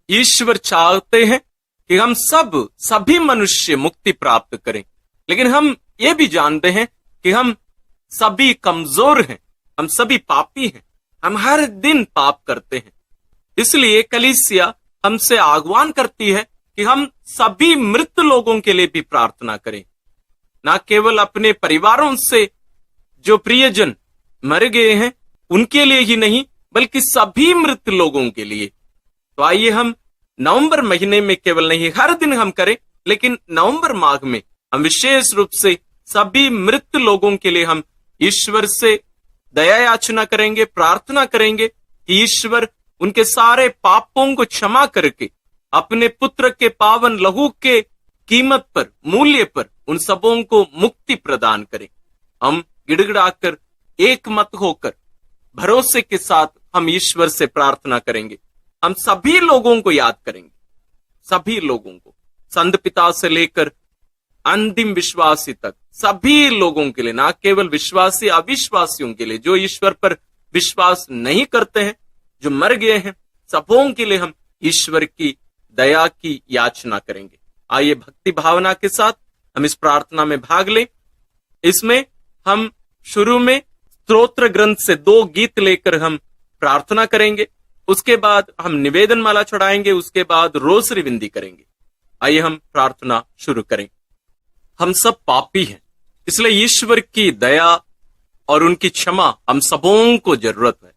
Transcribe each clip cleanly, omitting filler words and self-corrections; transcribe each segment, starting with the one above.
ईश्वर चाहते हैं कि हम सभी मनुष्य मुक्ति प्राप्त करें, लेकिन हम ये भी जानते हैं कि हम सभी कमजोर हैं, हम सभी पापी हैं, हम हर दिन पाप करते हैं। इसलिए कलीसिया हमसे आह्वान करती है कि हम सभी मृत लोगों के लिए भी प्रार्थना करें, ना केवल अपने परिवारों से जो प्रियजन मर गए हैं उनके लिए ही नहीं, बल्कि सभी मृत लोगों के लिए। तो आइए हम नवंबर महीने में केवल नहीं, हर दिन हम करें, लेकिन नवंबर माह में हम विशेष रूप से सभी मृत लोगों के लिए हम ईश्वर से दया याचना करेंगे, प्रार्थना करेंगे कि ईश्वर उनके सारे पापों को क्षमा करके अपने पुत्र के पावन लहू के कीमत पर, मूल्य पर उन सबों को मुक्ति प्रदान करें। हम गिड़गिड़ाकर एक मत होकर भरोसे के साथ हम ईश्वर से प्रार्थना करेंगे। हम सभी लोगों को याद करेंगे, सभी लोगों को, संत पिता से लेकर अंतिम विश्वासी तक, सभी लोगों के लिए, ना केवल विश्वासी अविश्वासियों के लिए, जो ईश्वर पर विश्वास नहीं करते हैं, जो मर गए हैं, सबों के लिए हम ईश्वर की दया की याचना करेंगे। आइए भक्ति भावना के साथ हम इस प्रार्थना में भाग लें। इसमें हम शुरू में स्तोत्र ग्रंथ से 2 गीत लेकर हम प्रार्थना करेंगे, उसके बाद हम निवेदन माला चढ़ाएंगे, उसके बाद रोसरी विनती करेंगे। आइए हम प्रार्थना शुरू करें। हम सब पापी हैं, इसलिए ईश्वर की दया और उनकी क्षमा हम सबों को जरूरत है।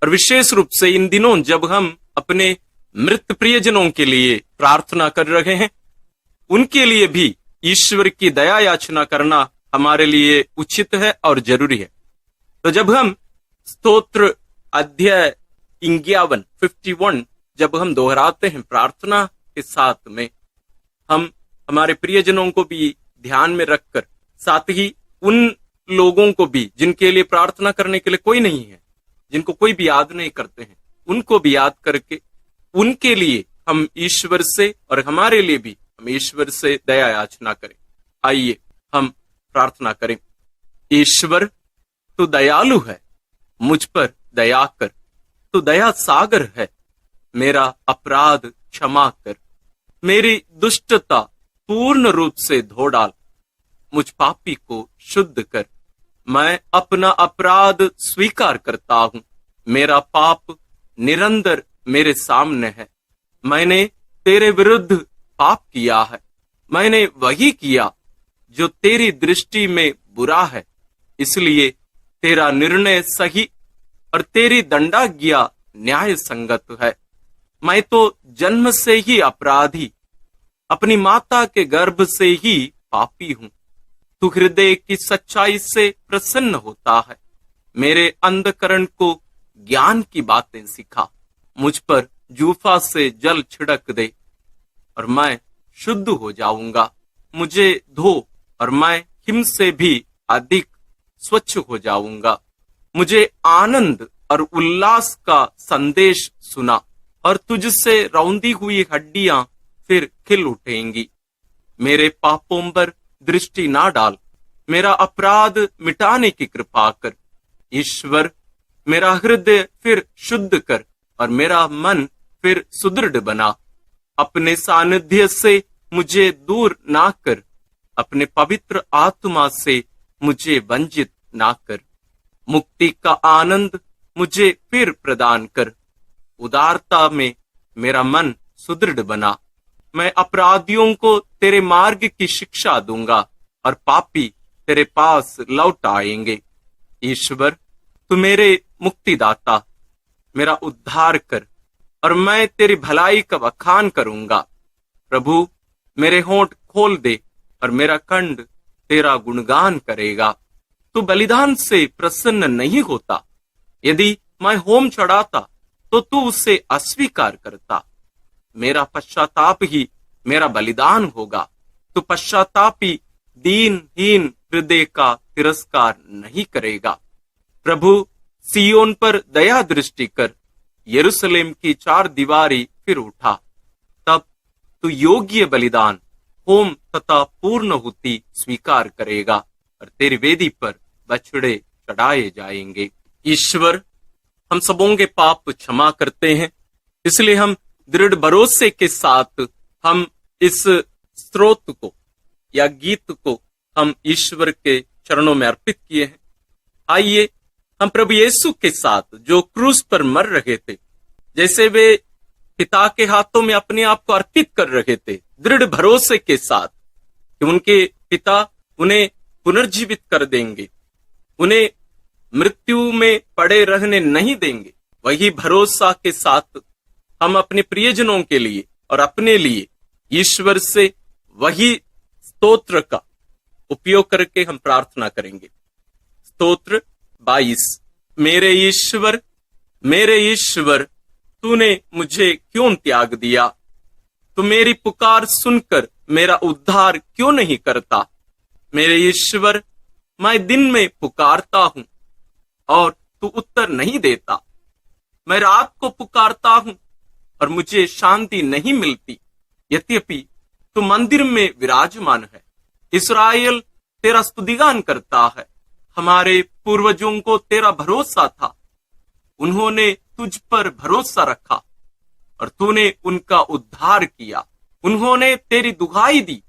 और विशेष रूप से इन दिनों जब हम अपने मृत प्रियजनों के लिए प्रार्थना कर रहे हैं, उनके लिए भी ईश्वर की दया याचना करना हमारे लिए उचित है और जरूरी है। तो जब हम स्तोत्र अध्याय 51 जब हम दोहराते हैं प्रार्थना के साथ में, हम हमारे प्रियजनों को भी ध्यान में रखकर, साथ ही उन लोगों को भी जिनके लिए प्रार्थना करने के लिए कोई नहीं है, जिनको कोई भी याद नहीं करते हैं, उनको भी याद करके उनके लिए हम ईश्वर से और हमारे लिए भी हम ईश्वर से दया याचना करें। आइए हम प्रार्थना करें। ईश्वर तू दयालु है, मुझ पर दया कर, तू दया सागर है, मेरा अपराध क्षमा कर, मेरी दुष्टता पूर्ण रूप से धो डाल, मुझ पापी को शुद्ध कर। मैं अपना अपराध स्वीकार करता हूं, मेरा पाप निरंतर मेरे सामने है। मैंने तेरे विरुद्ध पाप किया है, मैंने वही किया जो तेरी दृष्टि में बुरा है, इसलिए तेरा निर्णय सही और तेरी दंडाज्ञा न्याय संगत है। मैं तो जन्म से ही अपराधी, अपनी माता के गर्भ से ही पापी हूं। तू हृदय की सच्चाई से प्रसन्न होता है, मेरे अंधकरण को ज्ञान की बातें सिखा, मुझ पर जूफा से जल छिड़क दे और मैं शुद्ध हो जाऊंगा। मुझे धो और मैं हिम से भी अधिक स्वच्छ हो जाऊंगा। मुझे आनंद और उल्लास का संदेश सुना और तुझसे रौंदी हुई हड्डियां फिर खिल उठेंगी। मेरे पापों पर दृष्टि ना डाल, मेरा अपराध मिटाने की कृपा कर। ईश्वर मेरा हृदय फिर शुद्ध कर और मेरा मन फिर सुदृढ़ बना। अपने सानिध्य से मुझे दूर ना कर, अपने पवित्र आत्मा से मुझे वंचित ना कर। मुक्ति का आनंद मुझे फिर प्रदान कर, उदारता में मेरा मन सुदृढ़ बना। मैं अपराधियों को तेरे मार्ग की शिक्षा दूंगा और पापी तेरे पास लौट आएंगे। ईश्वर तू मेरे मुक्तिदाता, मेरा उद्धार कर और मैं तेरी भलाई का बखान करूंगा। प्रभु मेरे होंठ खोल दे और मेरा कंठ तेरा गुणगान करेगा। तू बलिदान से प्रसन्न नहीं होता, यदि मैं होम चढ़ाता तो तू उसे अस्वीकार करता। मेरा पश्चाताप ही मेरा बलिदान होगा। तू पश्चातापी दीनहीन हृदय का तिरस्कार नहीं करेगा। प्रभु सियोन पर दया दृष्टि कर, यरूशलेम की 4 दीवारी फिर उठा। तब तू योग्य बलिदान, होम तथा पूर्णहुति स्वीकार करेगा और तेरी वेदी पर बछड़े चढ़ाए जाएंगे। ईश्वर हम सबों के पाप क्षमा करते हैं, इसलिए हम दृढ़ भरोसे के साथ हम इस स्रोत को या गीत को हम ईश्वर के चरणों में अर्पित किए हैं। आइए हम प्रभु यीशु के साथ जो क्रूस पर मर रहे थे, जैसे वे पिता के हाथों में अपने आप को अर्पित कर रहे थे, दृढ़ भरोसे के साथ कि उनके पिता उन्हें पुनर्जीवित कर देंगे, उन्हें मृत्यु में पड़े रहने नहीं देंगे, वही भरोसा के साथ हम अपने प्रियजनों के लिए और अपने लिए ईश्वर से वही स्तोत्र का उपयोग करके हम प्रार्थना करेंगे। स्तोत्र 22। मेरे ईश्वर, तूने मुझे क्यों त्याग दिया? तू मेरी पुकार सुनकर मेरा उद्धार क्यों नहीं करता? मेरे ईश्वर, मैं दिन में पुकारता हूं और तू उत्तर नहीं देता। मैं रात को पुकारता हूं और मुझे शांति नहीं मिलती। यद्यपि तू मंदिर में विराजमान है, इस्राएल तेरा स्तुतिगान करता है। हमारे पूर्वजों को तेरा भरोसा था, उन्होंने तुझ पर भरोसा रखा और तूने उनका उद्धार किया। उन्होंने तेरी दुहाई दी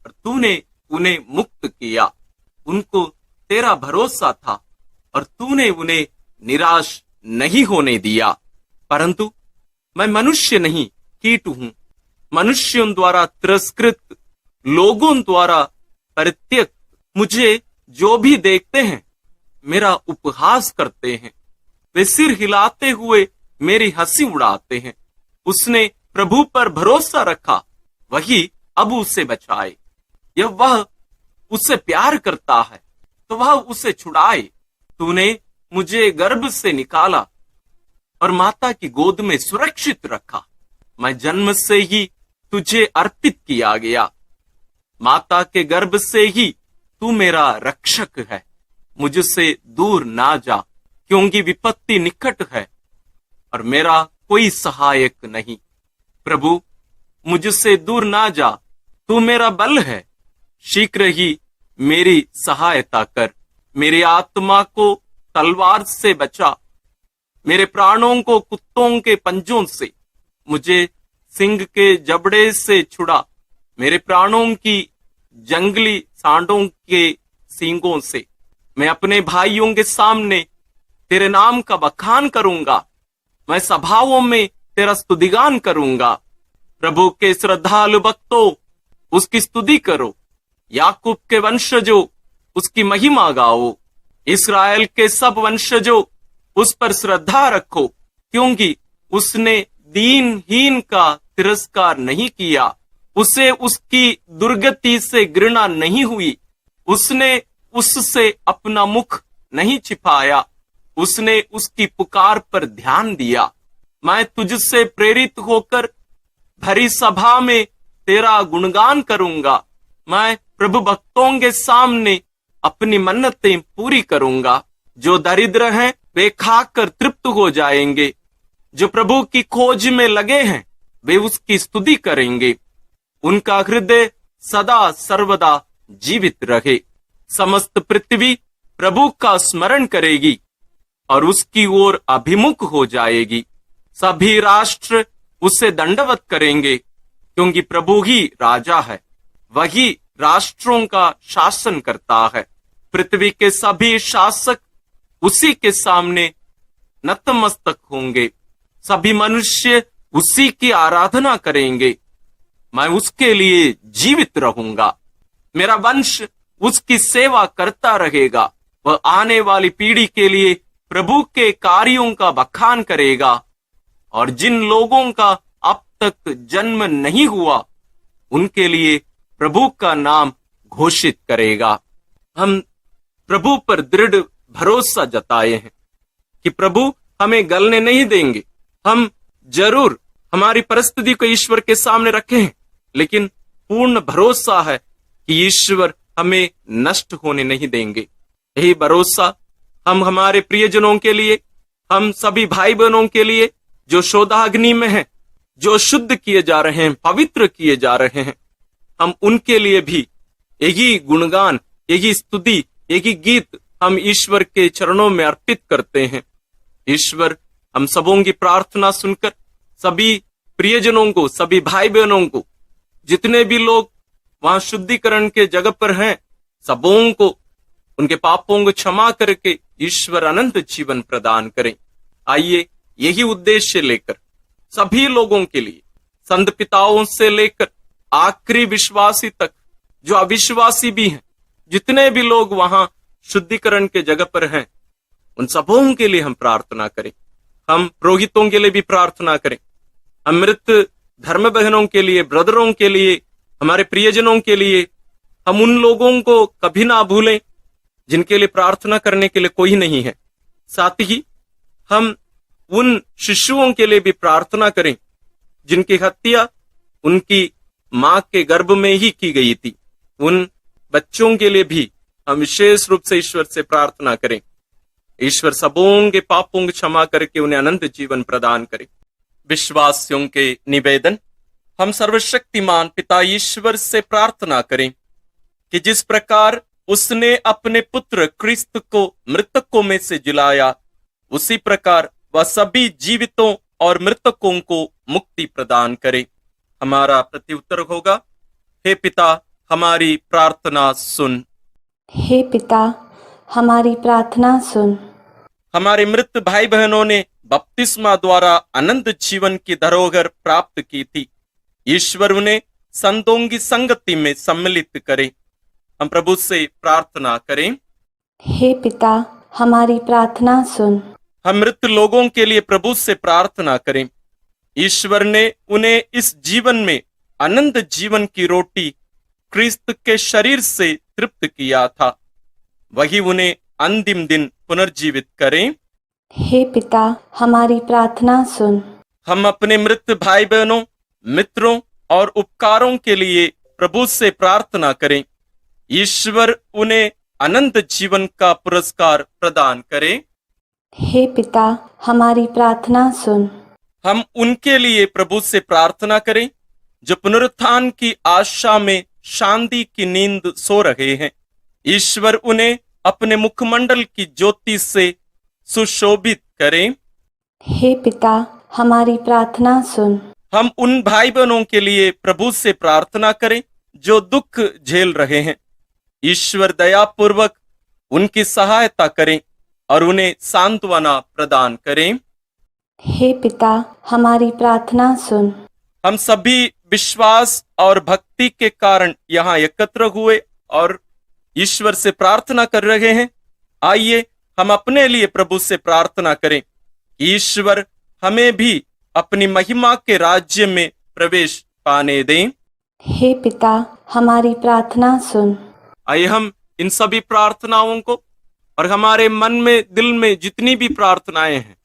और तूने उन्हें मुक्त किया। उनको तेरा भरोसा था और तूने उन्हें निराश नहीं होने दिया। परंतु मैं मनुष्य नहीं, कीट हूं, मनुष्यों द्वारा तिरस्कृत, लोगों द्वारा परित्यक्त। मुझे जो भी देखते हैं मेरा उपहास करते हैं, वे सिर हिलाते हुए मेरी हंसी उड़ाते हैं। उसने प्रभु पर भरोसा रखा, वही अब उसे बचाए। यह वह उससे प्यार करता है तो वह उसे छुड़ाए। तूने मुझे गर्भ से निकाला और माता की गोद में सुरक्षित रखा। मैं जन्म से ही तुझे अर्पित किया गया। माता के गर्भ से ही तू मेरा रक्षक है। मुझसे दूर ना जा, क्योंकि विपत्ति निकट है और मेरा कोई सहायक नहीं। प्रभु, मुझसे दूर ना जा, तू मेरा बल है। शीघ्र ही मेरी सहायता कर। मेरी आत्मा को तलवार से बचा, मेरे प्राणों को कुत्तों के पंजों से, मुझे सिंह के जबड़े से छुड़ा, मेरे प्राणों की जंगली सांडों के सींगों से। मैं अपने भाइयों के सामने तेरे नाम का बखान करूंगा, मैं सभाओं में तेरा स्तुतिगान करूंगा। प्रभु के श्रद्धालु भक्तों, उसकी स्तुति करो। याकूब के वंशजों, उसकी महिमा गाओ। इस्राएल के सब वंशजों, उस पर श्रद्धा रखो, क्योंकि उसने दीनहीन का तिरस्कार नहीं किया। उसे उसकी दुर्गति से घृणा नहीं हुई। उसने उससे अपना मुख नहीं छिपाया। उसने उसकी पुकार पर ध्यान दिया। मैं तुझसे प्रेरित होकर भरी सभा में तेरा गुणगान करूंगा। मैं प्रभु भक्तों के सामने अपनी मन्नतें पूरी करूंगा। जो दरिद्र हैं वे खाकर तृप्त हो जाएंगे। जो प्रभु की खोज में लगे हैं वे उसकी स्तुति करेंगे। उनका हृदय सदा सर्वदा जीवित रहे। समस्त पृथ्वी प्रभु का स्मरण करेगी और उसकी ओर अभिमुख हो जाएगी। सभी राष्ट्र उसे दंडवत करेंगे, क्योंकि प्रभु ही राजा है। वही राष्ट्रों का शासन करता है। पृथ्वी के सभी शासक उसी के सामने नतमस्तक होंगे। सभी मनुष्य उसी की आराधना करेंगे। मैं उसके लिए जीवित रहूंगा। मेरा वंश उसकी सेवा करता रहेगा। वह आने वाली पीढ़ी के लिए प्रभु के कार्यों का बखान करेगा और जिन लोगों का अब तक जन्म नहीं हुआ उनके लिए प्रभु का नाम घोषित करेगा। हम प्रभु पर दृढ़ भरोसा जताए हैं कि प्रभु हमें गलने नहीं देंगे। हम जरूर हमारी परिस्थिति को ईश्वर के सामने रखे हैं, लेकिन पूर्ण भरोसा है कि ईश्वर हमें नष्ट होने नहीं देंगे। यही भरोसा हम हमारे प्रियजनों के लिए, हम सभी भाई बहनों के लिए जो शोधाग्नि में हैं, जो शुद्ध किए जा रहे हैं, पवित्र किए जा रहे हैं, हम उनके लिए भी यही गुणगान, यही स्तुति, यही गीत हम ईश्वर के चरणों में अर्पित करते हैं। ईश्वर हम सबों की प्रार्थना सुनकर सभी प्रियजनों को, सभी भाई बहनों को, जितने भी लोग वहां शुद्धिकरण के जगह पर हैं, सबों को उनके पापों को क्षमा करके ईश्वर अनंत जीवन प्रदान करें। आइए यही उद्देश्य लेकर सभी लोगों के लिए, संत पिताओं से लेकर आखिरी विश्वासी तक, जो अविश्वासी भी हैं, जितने भी लोग वहां शुद्धिकरण के जगह पर हैं, उन सबों के लिए हम प्रार्थना करें। हम पुरोहितों के लिए भी प्रार्थना करें, हम मृत धर्म बहनों के लिए, ब्रदरों के लिए, हमारे प्रियजनों के लिए, हम उन लोगों को कभी ना भूलें जिनके लिए प्रार्थना करने के लिए कोई नहीं है। साथ ही हम उन शिशुओं के लिए भी प्रार्थना करें जिनकी हत्या उनकी मां के गर्भ में ही की गई थी। उन बच्चों के लिए भी हम विशेष रूप से ईश्वर से प्रार्थना करें। ईश्वर सबों के पापों को क्षमा करके उन्हें अनंत जीवन प्रदान करे। विश्वासियों के निवेदन। हम सर्वशक्तिमान पिता ईश्वर से प्रार्थना करें कि जिस प्रकार उसने अपने पुत्र क्रिस्त को मृतकों में से जिलाया, उसी प्रकार वह सभी जीवितों और मृतकों को मुक्ति प्रदान करे। हमारा प्रत्युत्तर होगा, हे पिता हमारी प्रार्थना सुन। हे पिता हमारी प्रार्थना सुन। हमारे मृत भाई बहनों ने बपतिस्मा द्वारा अनंत जीवन की धरोहर प्राप्त की थी। ईश्वर उन्हें संतों की संगति में सम्मिलित करे। हम प्रभु से प्रार्थना करें, हे पिता हमारी प्रार्थना सुन। हम मृत लोगों के लिए प्रभु से प्रार्थना करें। ईश्वर ने उन्हें इस जीवन में अनंत जीवन की रोटी क्रिस्त के शरीर से तृप्त किया था, वही उन्हें अंतिम दिन पुनर्जीवित करें। हे पिता हमारी प्रार्थना सुन। हम अपने मृत भाई बहनों, मित्रों और उपकारों के लिए प्रभु से प्रार्थना करें। ईश्वर उन्हें अनंत जीवन का पुरस्कार प्रदान करे। हे पिता हमारी प्रार्थना सुन। हम उनके लिए प्रभु से प्रार्थना करें जो पुनरुत्थान की आशा में शांति की नींद सो रहे हैं। ईश्वर उन्हें अपने मुखमंडल की ज्योति से सुशोभित करें। हे पिता हमारी प्रार्थना सुन। हम उन भाई बहनों के लिए प्रभु से प्रार्थना करें जो दुख झेल रहे हैं। ईश्वर दयापूर्वक उनकी सहायता करें और उन्हें सांत्वना प्रदान करें। हे पिता हमारी प्रार्थना सुन। हम सभी विश्वास और भक्ति के कारण यहाँ एकत्र हुए और ईश्वर से प्रार्थना कर रहे हैं। आइए हम अपने लिए प्रभु से प्रार्थना करें, ईश्वर हमें भी अपनी महिमा के राज्य में प्रवेश पाने दें। हे पिता हमारी प्रार्थना सुन। आइए हम इन सभी प्रार्थनाओं को और हमारे मन में, दिल में जितनी भी प्रार्थनाएं हैं,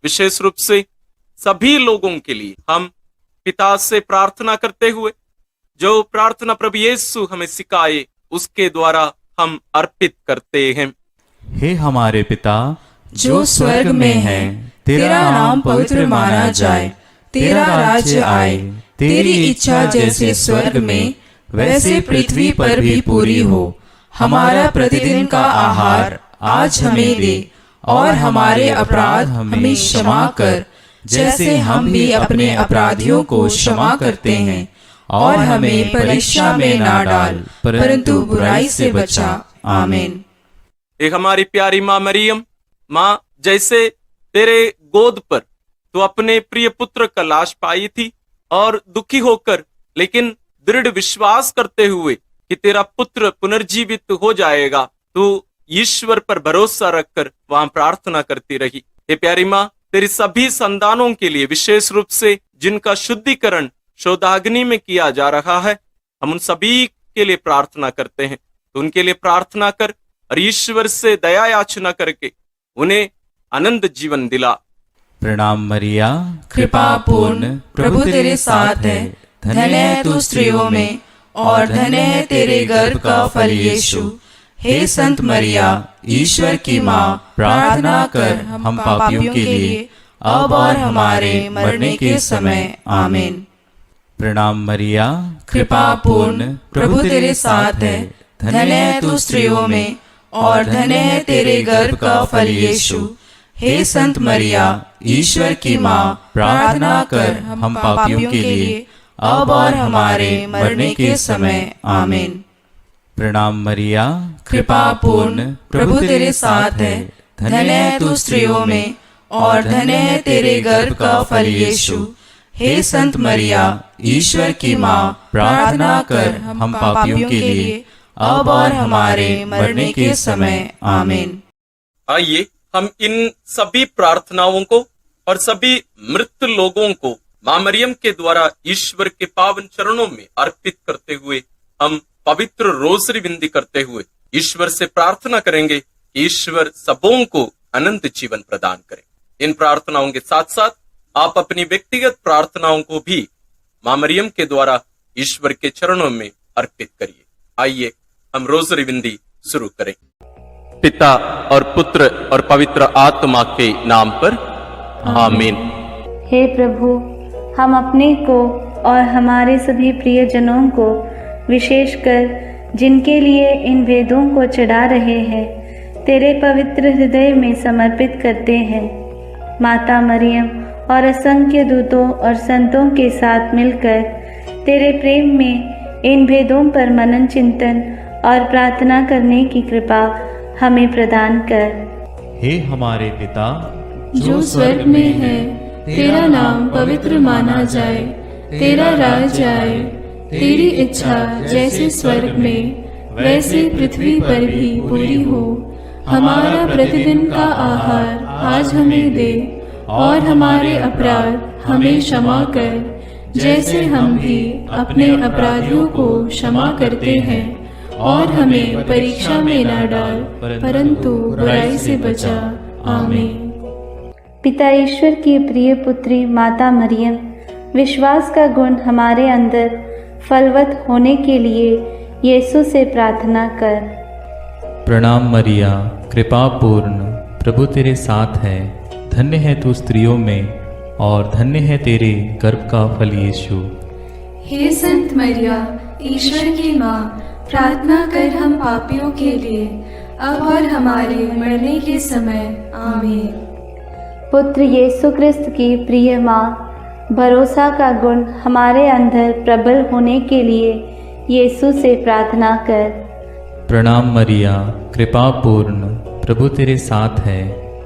विशेष रूप से सभी लोगों के लिए हम पिता से प्रार्थना करते हुए जो प्रार्थना प्रभु यीशु हमें सिखाए उसके द्वारा हम अर्पित करते हैं। हे हमारे पिता जो स्वर्ग में है, तेरा नाम पवित्र माना जाए, तेरा राज्य आए, तेरी इच्छा जैसे स्वर्ग में वैसे पृथ्वी पर भी पूरी हो। हमारा प्रतिदिन का आहार आज हमें दे और हमारे अपराध हमें क्षमा कर, जैसे हम भी अपने अपराधियों को क्षमा करते हैं, और हमें परीक्षा में ना डाल परंतु बुराई से बचा। आमीन। एक हमारी प्यारी माँ मरियम, माँ जैसे तेरे गोद पर तू अपने प्रिय पुत्र का लाश पाई थी और दुखी होकर लेकिन दृढ़ विश्वास करते हुए कि तेरा पुत्र पुनर्जीवित हो जाएगा, तू ईश्वर पर भरोसा रखकर वहां प्रार्थना करती रही। हे प्यारी माँ, तेरी सभी संतानों के लिए, विशेष रूप से जिनका शुद्धिकरण शोधाग्नि में किया जा रहा है, हम उन सभी के लिए प्रार्थना करते हैं। तो उनके लिए प्रार्थना कर और ईश्वर से दया याचना करके उन्हें अनंत जीवन दिला। प्रणाम मरिया, कृपा पूर्ण प्रभु तेरे साथ है, धन्य है तू स्त्रियों में और धन्य है तेरे गर्भ का फल यीशु। हे संत मरिया, ईश्वर की माँ, प्रार्थना कर हम पापियों के लिए अब और हमारे मरने के समय। आमीन। प्रणाम मरिया, कृपा पूर्ण प्रभु तेरे साथ है, धन्य है तू स्त्रियों में और धन्य है तेरे गर्भ का फल यीशु। हे संत मरिया, ईश्वर की माँ, प्रार्थना कर हम पापियों के लिए अब और हमारे मरने के समय। आमीन। प्रणाम मरिया, कृपा पूर्ण, प्रभु तेरे साथ है, धन्य है तू स्त्रियों में और धन्य है तेरे गर्भ का फल यीशु। हे संत मरिया, ईश्वर की माँ, प्रार्थना कर हम पापियों के लिए अब और हमारे मरने के समय। आमीन। आइए हम इन सभी प्रार्थनाओं को और सभी मृत लोगों को मां मरियम के द्वारा ईश्वर के पावन चरणों में अर्पित करते हुए हम पवित्र रोजरी विनती करते हुए ईश्वर से प्रार्थना करेंगे कि ईश्वर सबों को अनंत जीवन प्रदान करें। इन प्रार्थनाओं के साथ साथ आप अपनी व्यक्तिगत प्रार्थनाओं को भी मां मरियम के द्वारा ईश्वर के चरणों में अर्पित करिए। आइए हम रोजरी विनती शुरू करें। पिता और पुत्र और पवित्र आत्मा के नाम पर आमीन। हे प्रभु, हम अपने को और हमारे सभी प्रियजनों को, विशेषकर जिनके लिए इन वेदों को चढ़ा रहे हैं, तेरे पवित्र हृदय में समर्पित करते हैं। माता मरियम और असंख्य दूतों और संतों के साथ मिलकर तेरे प्रेम में इन भेदों पर मनन चिंतन और प्रार्थना करने की कृपा हमें प्रदान कर। हे हमारे पिता जो स्वर्ग में है, तेरा नाम पवित्र माना जाए, तेरा राज्य आए, तेरी इच्छा जैसे स्वर्ग में वैसे पृथ्वी पर भी पूरी हो। हमारा प्रतिदिन का आहार आज हमें दे और हमारे अपराध हमें क्षमा कर, जैसे हम भी अपने अपराधियों को क्षमा करते हैं, और हमें परीक्षा में न डाल, परंतु बुराई से बचा। आमीन। पिता ईश्वर की प्रिय पुत्री माता मरियम, विश्वास का गुण हमारे अंदर फलवत होने के लिए यीशु से प्रार्थना कर। प्रणाम मरिया, कृपा पूर्ण, प्रभु तेरे साथ है, धन्य है तू स्त्रियों में और धन्य है तेरे गर्भ का फल यीशु। हे संत मरिया, ईश्वर की माँ, प्रार्थना कर हम पापियों के लिए अब और हमारे मरने के समय। आमीन। पुत्र यीशु क्रिस्त की प्रिय माँ, भरोसा का गुण हमारे अंदर प्रबल होने के लिए यीशु से प्रार्थना कर। प्रणाम मरिया, कृपा पूर्ण, प्रभु तेरे साथ है,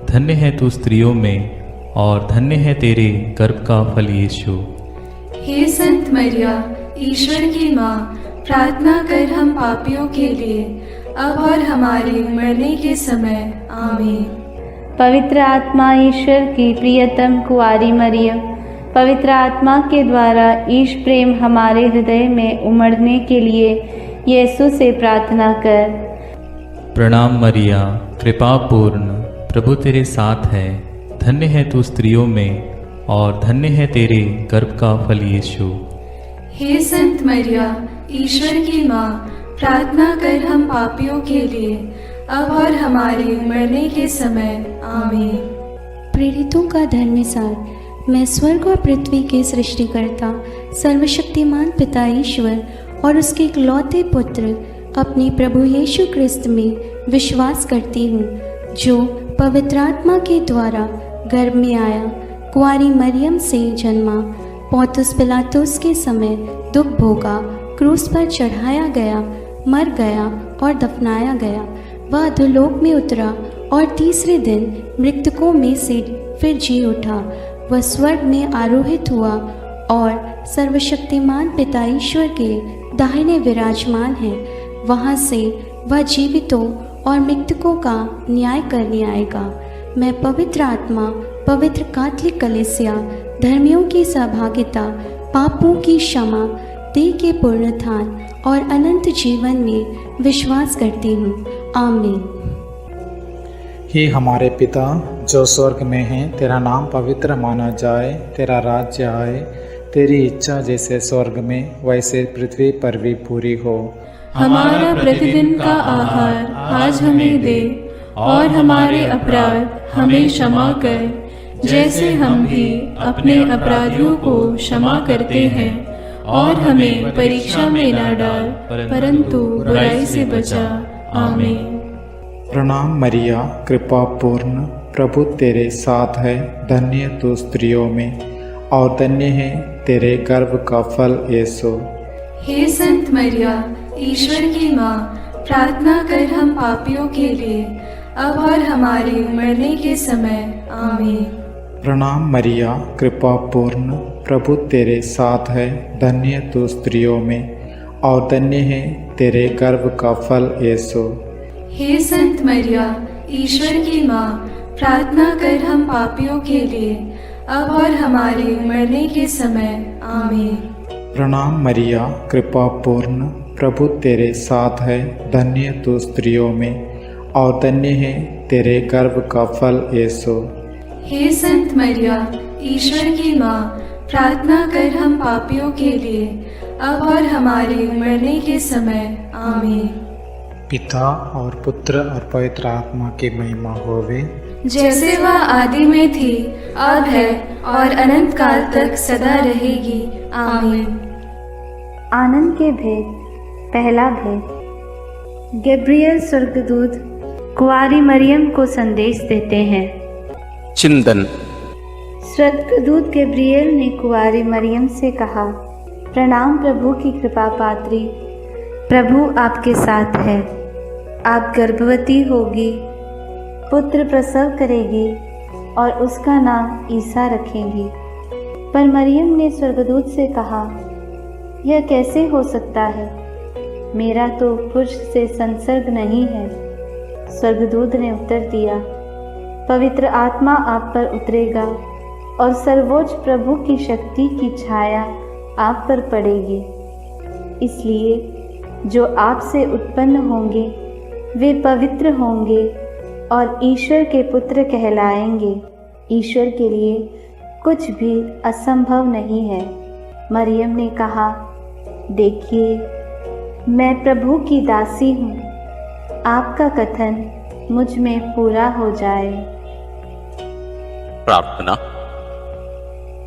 धन्य है तू स्त्रियों में और धन्य है तेरे गर्भ का फल यीशु। हे संत मरिया, ईश्वर की माँ, प्रार्थना कर हम पापियों के लिए अब और हमारे मरने के समय। आमीन। पवित्र आत्मा ईश्वर की प्रियतम कुंवारी मरियम, पवित्र आत्मा के द्वारा ईश प्रेम हमारे हृदय में उमड़ने के लिए यीशु से प्रार्थना कर। प्रणाम मरिया, कृपा पूर्ण, प्रभु तेरे साथ है, धन्य है तू स्त्रियों में और धन्य है तेरे गर्भ का फल यीशु। हे संत मरिया, ईश्वर की माँ, प्रार्थना कर हम पापियों के लिए अब और हमारे मरने के समय। आमीन। प्रेरितों का धर्मसार। मैं स्वर्ग और पृथ्वी के सृष्टिकर्ता सर्वशक्तिमान पिता ईश्वर और उसके इकलौते पुत्र अपने प्रभु यीशु क्रिस्त में विश्वास करती हूँ, जो पवित्र आत्मा के द्वारा गर्भ में आया, कुंवारी मरियम से जन्मा, पौंतुस पिलातुस के समय दुख भोगा, क्रूस पर चढ़ाया गया, मर गया और दफनाया गया। वह अधोलोक में उतरा और तीसरे दिन मृतकों में से फिर जी उठा। वह स्वर्ग में आरोहित हुआ और सर्वशक्तिमान पिता ईश्वर के दाहिने विराजमान है। वहाँ से वह जीवितों और मृतकों का न्याय करने आएगा। मैं पवित्र आत्मा, पवित्र कैथोलिक कलीसिया, धर्मियों की सहभागिता, पापों की क्षमा, देह के पुनरुत्थान और अनंत जीवन में विश्वास करती हूँ। आमीन। हे हमारे पिता जो स्वर्ग में है, तेरा नाम पवित्र माना जाए, तेरा राज्य आए, तेरी इच्छा जैसे स्वर्ग में वैसे पृथ्वी पर भी पूरी हो। हमारा प्रतिदिन का आहार आज हमें दे और हमारे अपराध हमें क्षमा कर, जैसे हम भी अपने अपराधियों को क्षमा करते हैं, और हमें परीक्षा में न डाल, परंतु बुराई से बचा। आमीन। प्रणाम मरिया, कृपा पूर्ण, प्रभु तेरे साथ है, धन्य तू स्त्रियों में और धन्य है तेरे गर्भ का फल यीशु। हे संत मरिया, ईश्वर की माँ, प्रार्थना कर हम पापियों के लिए, अब और हमारे मरने के समय। आमीन। प्रणाम मरिया, कृपा पूर्ण, प्रभु तेरे साथ है, धन्य तू स्त्रियों में और धन्य है तेरे गर्भ का फल यीशु। हे संत मरिया, ईश्वर की माँ, प्रार्थना कर हम पापियों के लिए, अब और हमारे मरने के समय। आमीन। प्रणाम मरिया, कृपा पूर्ण, प्रभु तेरे साथ है, धन्य तू स्त्रियों में और धन्य है तेरे गर्भ का फल यीशु। हे संत मरिया, ईश्वर की माँ, प्रार्थना कर हम पापियों के लिए, अब और हमारे मरने के समय। आमीन। पिता और पुत्र और पवित्र आत्मा की महिमा होवे, जैसे वह आदि में थी, अब है और अनंत काल तक सदा रहेगी। आमीन। आनंद के भेद। पहला भेद। गैब्रियल स्वर्गदूत कुंवारी मरियम को संदेश देते हैं। चिंतन। स्वर्गदूत गैब्रियल ने कुंवारी मरियम से कहा, प्रणाम प्रभु की कृपा पात्री, प्रभु आपके साथ है। आप गर्भवती होगी, पुत्र प्रसव करेगी और उसका नाम ईसा रखेंगी। पर मरियम ने स्वर्गदूत से कहा, यह कैसे हो सकता है? मेरा तो पुरुष से संसर्ग नहीं है। स्वर्गदूत ने उत्तर दिया, पवित्र आत्मा आप पर उतरेगा और सर्वोच्च प्रभु की शक्ति की छाया आप पर पड़ेगी। इसलिए जो आपसे उत्पन्न होंगे वे पवित्र होंगे और ईश्वर के पुत्र कहलाएंगे। ईश्वर के लिए कुछ भी असंभव नहीं है। मरियम ने कहा, देखिए, मैं प्रभु की दासी हूँ, आपका कथन मुझ में पूरा हो जाए। प्रार्थना।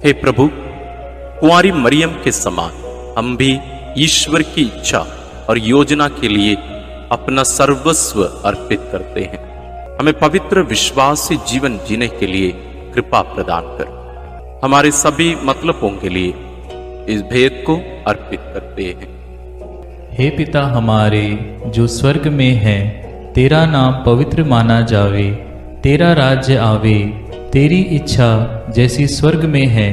हे प्रभु, कुंवारी मरियम के समान हम भी ईश्वर की इच्छा और योजना के लिए अपना सर्वस्व अर्पित करते हैं। हमें पवित्र विश्वास से जीवन जीने के लिए कृपा प्रदान कर। हमारे सभी मतलबों के लिए इस भेद को अर्पित करते हैं। हे पिता हमारे जो स्वर्ग में है, तेरा नाम पवित्र माना जावे, तेरा राज्य आवे, तेरी इच्छा जैसी स्वर्ग में है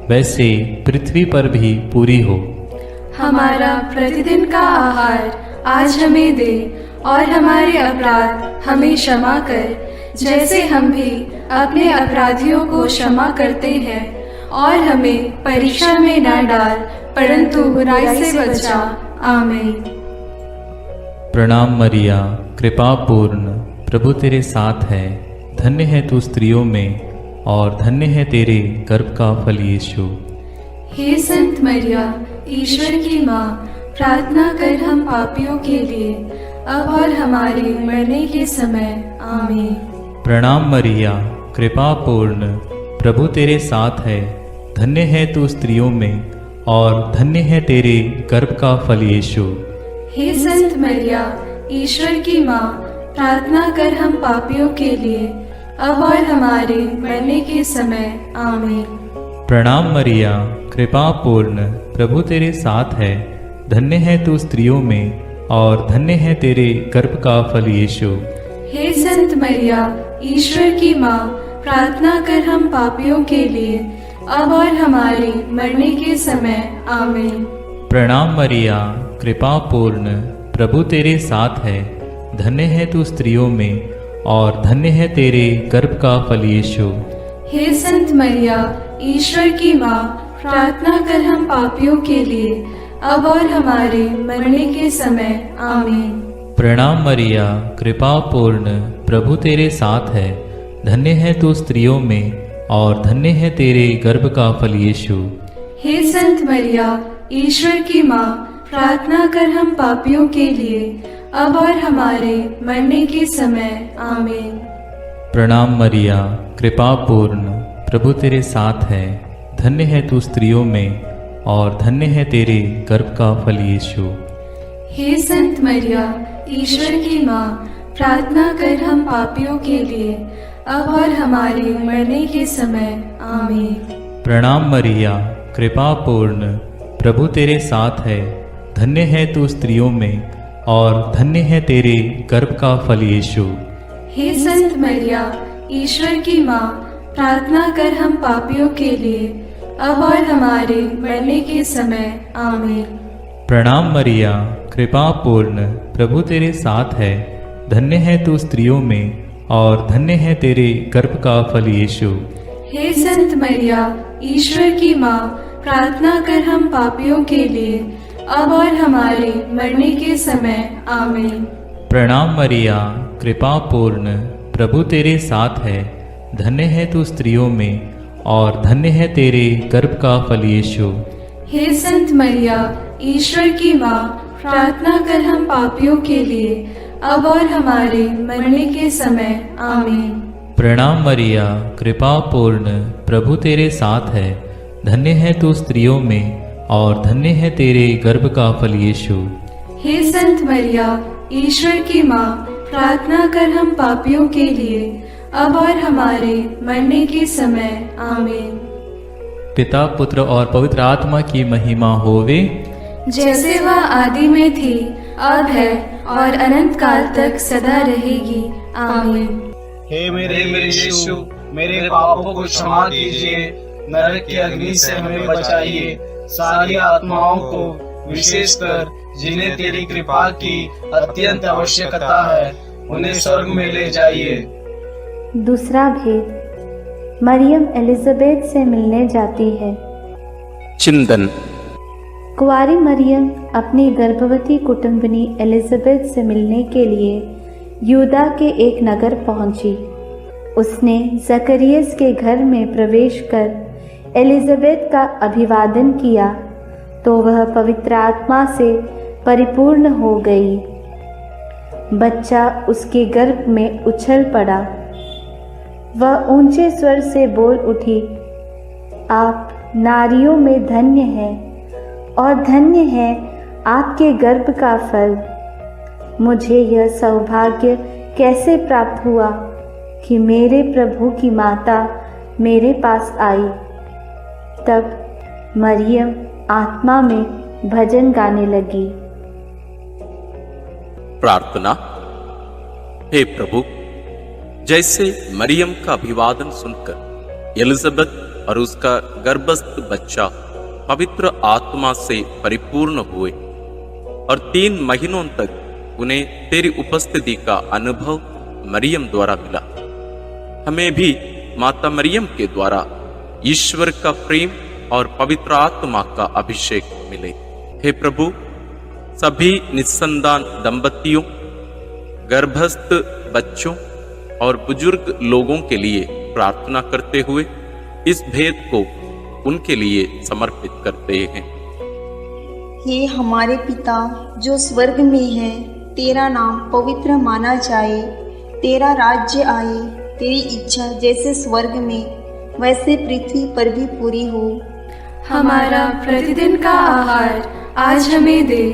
वैसे पृथ्वी पर भी पूरी हो। हमारा प्रतिदिन का आहार आज हमें दे और हमारे अपराध हमें क्षमा कर, जैसे हम भी अपने अपराधियों को क्षमा करते हैं, और हमें परीक्षा में न डाल परंतु बुराई से बचा। आमीन। प्रणाम मरिया, कृपा पूर्ण, प्रभु तेरे साथ है, धन्य है तू स्त्रियों में और धन्य है तेरे गर्भ का फल यीशु। हे संत मरिया, ईश्वर की माँ, प्रार्थना कर हम पापियों के लिए, अब और हमारे मरने के समय। आमीन। प्रणाम मरिया, कृपा पूर्ण, प्रभु तेरे साथ है, धन्य है तू स्त्रियों में और धन्य है तेरे गर्भ का फल यीशु। हे संत मरिया, ईश्वर की माँ, प्रार्थना कर हम पापियों के लिए, अब और हमारे मरने के समय। आमीन। प्रणाम मरिया, कृपा पूर्ण, प्रभु तेरे साथ है, धन्य है तू स्त्रियों में और धन्य है तेरे गर्भ का फल यीशु। हे संत मरिया, ईश्वर की माँ, प्रार्थना कर हम पापियों के लिए, अब और हमारे मरने के समय। आमीन। प्रणाम मरिया, कृपा पूर्ण, प्रभु तेरे साथ है, धन्य है तू स्त्रियों में और धन्य है तेरे गर्भ का फल यीशु। हे संत मरिया, ईश्वर की माँ, प्रार्थना कर हम पापियों के लिए, अब और हमारे मरने के समय। आमीन। प्रणाम मरिया, कृपा पूर्ण, प्रभु तेरे साथ है, धन्य है तू स्त्रियों में और धन्य है तेरे गर्भ का फल यीशु। हे संत मरिया, ईश्वर की माँ, प्रार्थना कर हम पापियों के लिए, अब और हमारे मरने के समय। आमीन। प्रणाम मरिया, कृपा पूर्ण, प्रभु तेरे साथ है, धन्य है तू स्त्रियों में और धन्य है तेरे गर्भ का फल यीशु। हे संत मरिया, ईश्वर की माँ, प्रार्थना कर हम पापियों के लिए, अब और हमारे मरने के समय आमीन। प्रणाम मरिया, कृपा पूर्ण, प्रभु तेरे साथ है। धन्य है तू स्त्रियों में और धन्य है तेरे गर्भ का फल यीशु। हे संत मरिया, ईश्वर की माँ, प्रार्थना कर हम पापियों के लिए, अब और हमारे मरने के समय आमीन। प्रणाम मरिया, कृपा पूर्ण, प्रभु तेरे साथ है। धन्य है तू स्त्रियों में और धन्य है तेरे गर्भ का फल यीशु। हे संत मरिया, ईश्वर की माँ, प्रार्थना कर हम पापियों के लिए, अब और हमारे मरने के समय आमीन। प्रणाम मरिया, कृपा पूर्ण, प्रभु तेरे साथ है। धन्य है तू स्त्रियों में और धन्य है तेरे गर्भ का फल यीशु। हे संत मरिया, ईश्वर की माँ, प्रार्थना कर हम पापियों के लिए, अब और हमारे मरने के समय आमीन। प्रणाम मरिया, कृपा पूर्ण, प्रभु तेरे साथ है। धन्य है तू स्त्रियों में और धन्य है तेरे गर्भ का फल यीशु। हे संत मरिया, ईश्वर की माँ, प्रार्थना कर हम पापियों के लिए, अब और हमारे मरने के समय आमीन। पिता, पुत्र और पवित्र आत्मा की महिमा होवे, जैसे वह आदि में थी, अब है और अनंत काल तक सदा रहेगी आमीन। हे मेरे यीशु, मेरे पापों को क्षमा कीजिए, नरक की अग्नि से हमें बचाइए, सारी आत्माओं को, विशेषकर जिन्हें तेरी कृपा की अत्यंत आवश्यकता है, उन्हें स्वर्ग में ले जाइए। दूसरा भेद, मरियम एलिजाबेथ से मिलने जाती है। चिंतन। कुंवारी मरियम अपनी गर्भवती कुटुंबनी एलिजाबेथ से मिलने के लिए यूदा के एक नगर पहुंची। उसने जकरियस के घर में प्रवेश कर एलिजाबेथ का अभिवादन किया तो वह पवित्र आत्मा से परिपूर्ण हो गई। बच्चा उसके गर्भ में उछल पड़ा। वह ऊंचे स्वर से बोल उठी, आप नारियों में धन्य हैं और धन्य है आपके गर्भ का फल। मुझे यह सौभाग्य कैसे प्राप्त हुआ कि मेरे प्रभु की माता मेरे पास आई। तब मरियम आत्मा में भजन गाने लगी। प्रार्थना। हे प्रभु, जैसे मरियम का अभिवादन सुनकर एलिजाबेथ और उसका गर्भस्थ बच्चा पवित्र आत्मा से परिपूर्ण हुए और 3 महीनों तक उन्हें तेरी उपस्थिति का अनुभव मरियम द्वारा मिला, हमें भी माता मरियम के द्वारा ईश्वर का प्रेम और पवित्र आत्मा का अभिषेक मिले। हे प्रभु, सभी निस्संतान दंपतियों, गर्भस्थ बच्चों और बुजुर्ग लोगों के लिए प्रार्थना करते हुए इस भेद को उनके लिए समर्पित करते हैं। हे हमारे पिता जो स्वर्ग में है, तेरा नाम पवित्र माना जाए, तेरा राज्य आए, तेरी इच्छा जैसे स्वर्ग में वैसे पृथ्वी पर भी पूरी हो। हमारा प्रतिदिन का आहार आज हमें दे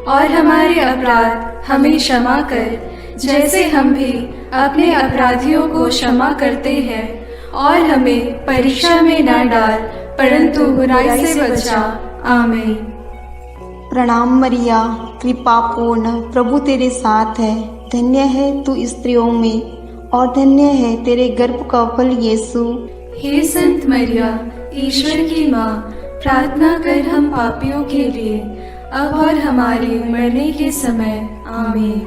और हमारे अपराध हमें क्षमा कर, जैसे हम भी अपने अपराधियों को क्षमा करते हैं, और हमें परीक्षा में न डाल परंतु बुराई से बचा। आमीन। प्रणाम मरिया, कृपा पूर्ण, प्रभु तेरे साथ है। धन्य है तू स्त्रियों में और धन्य है तेरे गर्भ का फल यीशु। हे संत मरिया, ईश्वर की माँ, प्रार्थना कर हम पापियों के लिए, अब और हमारे मरने के समय। आमीन।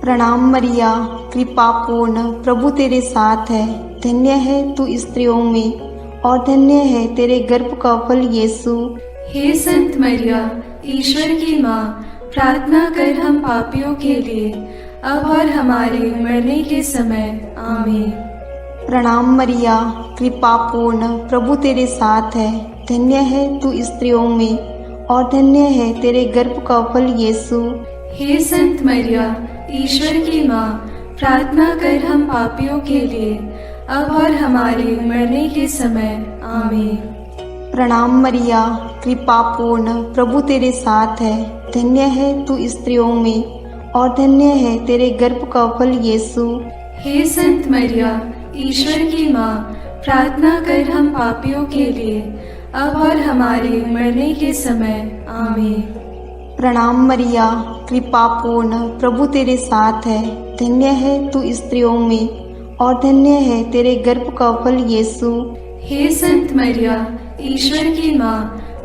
प्रणाम मरिया, कृपा पूर्ण, प्रभु तेरे साथ है। धन्य है तू स्त्रियों में और धन्य है तेरे गर्भ का फल यीशु। हे संत मरिया, ईश्वर की माँ, प्रार्थना कर हम पापियों के लिए, अब और हमारे मरने के समय। आमीन। प्रणाम मरिया, कृपा पूर्ण, प्रभु तेरे साथ है। धन्य है तू स्त्रियों में और धन्य है तेरे गर्भ का फल यीशु। हे संत मरिया, ईश्वर की माँ, प्रार्थना कर हम पापियों के लिए, अब और हमारे मरने के समय। आमीन। प्रणाम मरिया, कृपा पूर्ण, प्रभु तेरे साथ है। धन्य है तू स्त्रियों में और धन्य है तेरे गर्भ का फल यीशु। हे संत मरिया, ईश्वर की माँ, प्रार्थना कर हम पापियों के लिए, अब और हमारे मरने के समय। आमीन। प्रणाम मरिया, कृपा पूर्ण, प्रभु तेरे साथ है। धन्य है तू स्त्रियों में और धन्य है तेरे गर्भ का फल यीशु। हे संत मरिया, ईश्वर की माँ,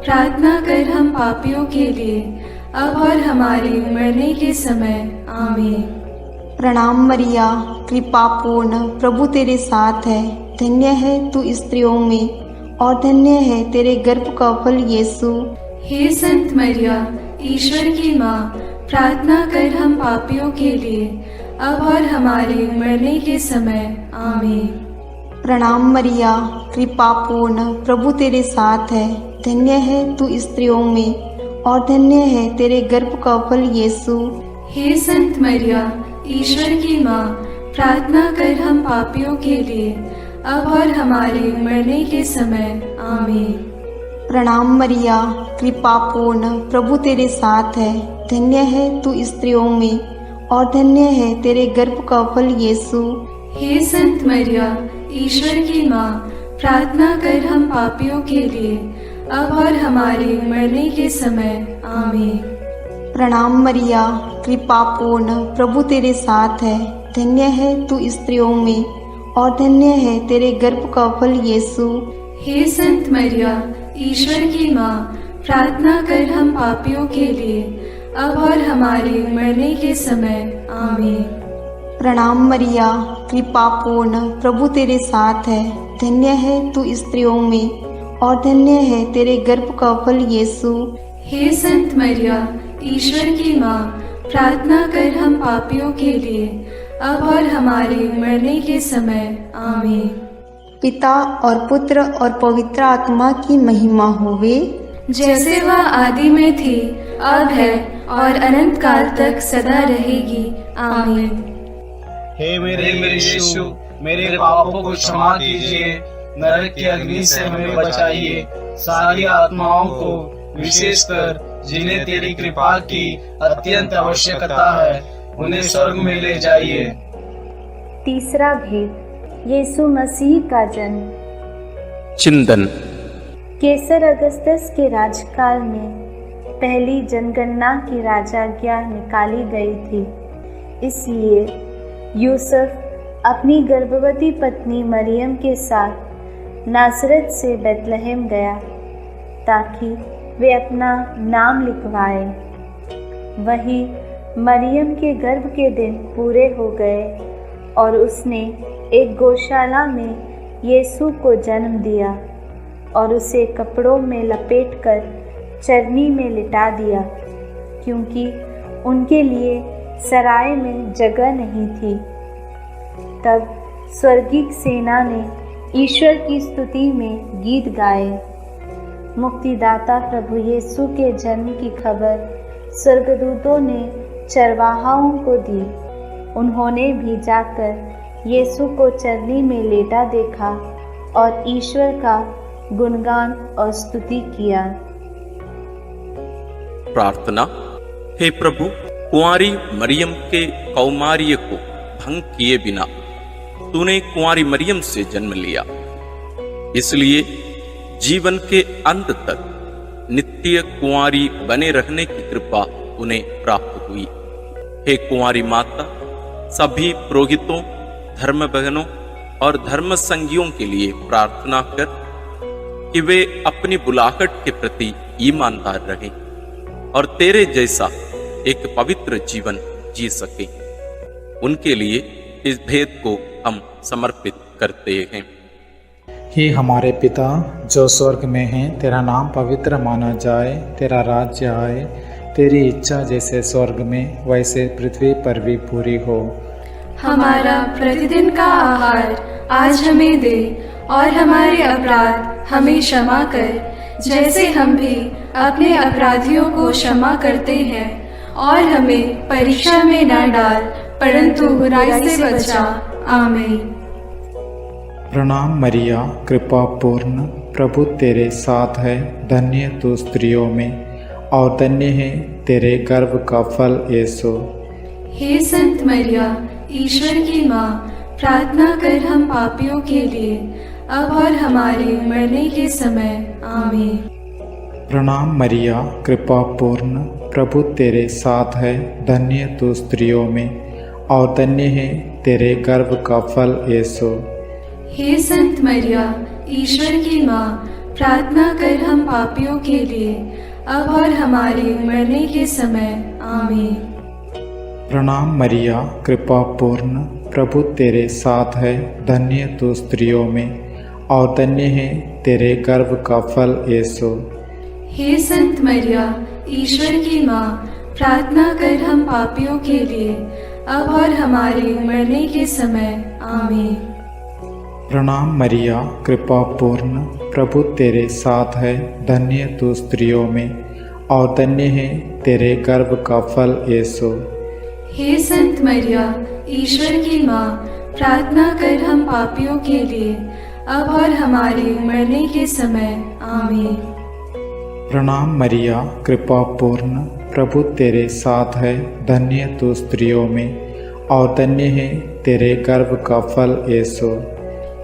प्रार्थना कर हम पापियों के लिए, अब और हमारे मरने के समय। आमीन। प्रणाम मरिया, कृपा पूर्ण, प्रभु तेरे साथ है। धन्य है तू स्त्रियों में और धन्य है तेरे गर्भ का फल यीशु। हे संत मरिया, ईश्वर की माँ, प्रार्थना कर हम पापियों के लिए, अब और हमारे मरने के समय। आमीन। प्रणाम मरिया, कृपा पूर्ण, प्रभु तेरे साथ है। धन्य है तू स्त्रियों में और धन्य है तेरे गर्भ का फल यीशु। हे संत मरिया, ईश्वर की माँ, प्रार्थना कर हम पापियों के लिए, अब और हमारे मरने के समय। आमीन। प्रणाम मरिया, कृपा पूर्ण, प्रभु तेरे साथ है। धन्य है तू स्त्रियों में और धन्य है तेरे गर्भ का फल यीशु। हे संत मरिया, ईश्वर की माँ, प्रार्थना कर हम पापियों के लिए, अब और हमारे मरने के समय। आमीन। प्रणाम मरिया, कृपा पूर्ण, प्रभु तेरे साथ है। धन्य है तू स्त्रियों में और धन्य है तेरे गर्भ का फल यीशु। हे संत मरिया, ईश्वर की माँ, प्रार्थना कर हम पापियों के लिए, अब और हमारे मरने के समय। आमीन। प्रणाम मरिया, कृपा पूर्ण, प्रभु तेरे साथ है। धन्य है तू स्त्रियों में और धन्य है तेरे गर्भ का फल यीशु। हे संत मरिया, ईश्वर की माँ, प्रार्थना कर हम पापियों के लिए, अब और हमारे मरने के समय। आमीन। पिता और पुत्र और पवित्र आत्मा की महिमा होवे, जैसे वह आदि में थी, अब है और अनंत काल तक सदा रहेगी। आमीन। हे मेरे यीशु, मेरे पापों को क्षमा कीजिए, नरक की अग्नि से हमें बचाइए, सारी आत्माओं को, विशेषकर जिन्हें तेरी कृपा की अत्यंत आवश्यकता है, उन्हें स्वर्ग में ले जाइए। तीसरा भेद, यीशु मसीह का जन्म। चिंतन। केसर अगस्तस के राजकाल में पहली जनगणना की राजाज्ञा निकाली गई थी। इसलिए यूसुफ अपनी गर्भवती पत्नी मरियम के साथ नासरत से बेतलहम गया ताकि वे अपना नाम लिखवाए। वहीं मरियम के गर्भ के दिन पूरे हो गए और उसने एक गौशाला में यीशु को जन्म दिया और उसे कपड़ों में लपेटकर चरनी में लिटा दिया, क्योंकि उनके लिए सराय में जगह नहीं थी। तब स्वर्गीय सेना ने ईश्वर की स्तुति में गीत गाए। मुक्तिदाता प्रभु यीशु के जन्म की खबर स्वर्गदूतों ने चरवाहाओं को दी। उन्होंने भी जाकर यीशु को चरनी में लेटा देखा और ईश्वर का गुणगान और स्तुति किया। प्रार्थना। हे प्रभु, कुंवारी मरियम के कौमार्य को भंग किए बिना तूने कुंवारी मरियम से जन्म लिया, इसलिए जीवन के अंत तक नित्य कुंवारी बने रहने की कृपा उन्हें प्राप्त हुई। हे कुंवारी माता, सभी पुरोहितों, धर्म बहनों और धर्म संगियों के लिए प्रार्थना कर कि वे अपनी बुलाहट के प्रति ईमानदार रहें और तेरे जैसा एक पवित्र जीवन जी सके। उनके लिए इस भेद को हम समर्पित करते हैं। हे हमारे पिता जो स्वर्ग में है, तेरा नाम पवित्र माना जाए, तेरा राज्य आए, तेरी इच्छा जैसे स्वर्ग में वैसे पृथ्वी पर भी पूरी हो। हमारा प्रतिदिन का आहार आज हमें दे और हमारे अपराध हमें क्षमा कर, जैसे हम भी अपने अपराधियों को क्षमा करते हैं, और हमें परीक्षा में न डाल परंतु बुराई से बचा। आमीन। प्रणाम मरिया, कृपा पूर्ण, प्रभु तेरे साथ है। धन्य तू स्त्रियों में और धन्य है तेरे गर्भ का फल यीशु। हे संत मरिया, ईश्वर की माँ, प्रार्थना कर हम पापियों के लिए, अब और हमारे मरने के समय। आमीन। प्रणाम मरिया, कृपा पूर्ण, प्रभु तेरे साथ है, धन्य तू स्त्रियों में और धन्य है तेरे गर्भ का फल यीशु। हे संत मरिया, ईश्वर की माँ, प्रार्थना कर हम पापियों के लिए, अब और हमारे मरने के समय। आमीन। प्रणाम मरिया, कृपा पूर्ण, प्रभु तेरे साथ है, धन्य तू स्त्रियों में और धन्य है तेरे गर्भ का फल यीशु। हे संत मरिया, ईश्वर की माँ, प्रार्थना कर हम पापियों के लिए, अब और हमारे मरने के समय। आमीन। प्रणाम मरिया, कृपा पूर्ण, प्रभु तेरे साथ है, धन्य तू स्त्रियों में और धन्य है तेरे गर्भ का फल यीशु। हे संत मरिया, ईश्वर की माँ, प्रार्थना कर हम पापियों के लिए, अब और हमारे मरने के समय। आमीन। प्रणाम मरिया, कृपा पूर्ण, प्रभु तेरे साथ है, धन्य तू स्त्रियों में और धन्य है तेरे गर्भ का फल यीशु।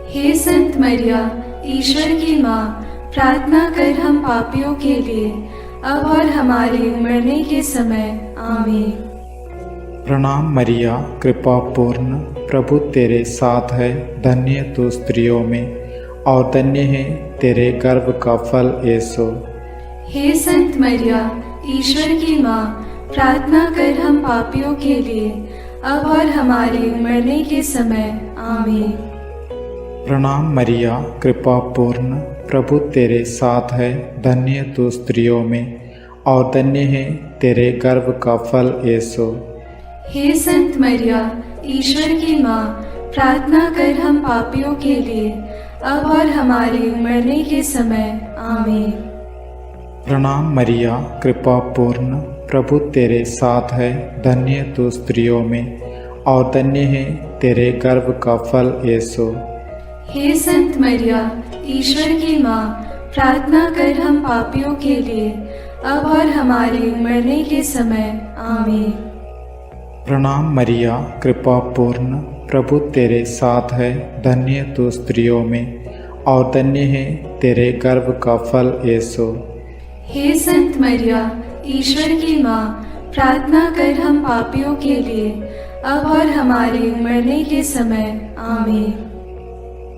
हे संत मरिया, ईश्वर की माँ, प्रार्थना कर हम पापियों के लिए, अब और हमारे मरने के समय। आमीन। प्रणाम मरिया, कृपा पूर्ण, प्रभु तेरे साथ है, धन्य तू स्त्रियों में और धन्य है तेरे गर्भ का फल यीशु। हे संत मरिया, ईश्वर की माँ, प्रार्थना कर हम पापियों के लिए, अब और हमारे मरने के समय। आमीन। प्रणाम मरिया, कृपा पूर्ण, प्रभु तेरे साथ है, धन्य तू स्त्रियों में और धन्य है तेरे गर्भ का फल यीशु। हे संत मरिया, ईश्वर की माँ, प्रार्थना कर हम पापियों के लिए, अब और हमारे मरने के समय। आमीन। प्रणाम मरिया, कृपा पूर्ण, प्रभु तेरे साथ है, धन्य तू स्त्रियों में और धन्य है तेरे गर्भ का फल यीशु। हे संत मरिया, ईश्वर की माँ, प्रार्थना कर हम पापियों के लिए, अब और हमारे मरने के समय। आमीन। प्रणाम मरिया, कृपा पूर्ण, प्रभु तेरे साथ है, धन्य तू स्त्रियों में और धन्य है तेरे गर्भ का फल यीशु। हे संत मरिया, ईश्वर की माँ, प्रार्थना कर हम पापियों के लिए, अब और हमारे मरने के समय। आमीन।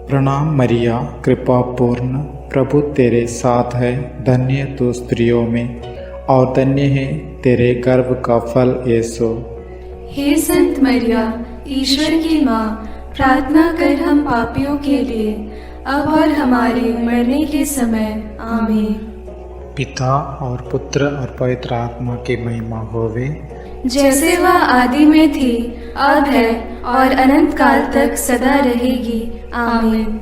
प्रणाम मरिया, कृपा पूर्ण, प्रभु तेरे साथ है, धन्य तू स्त्रियों में और धन्य है तेरे गर्भ का फल यीशु। हे संत मरिया, ईश्वर की माँ, प्रार्थना कर हम पापियों के लिए, अब और हमारे मरने के समय। आमीन। पिता और पुत्र और पवित्र आत्मा की महिमा होवे, जैसे वह आदि में थी, अब है और अनंत काल तक सदा रहेगी। आमीन।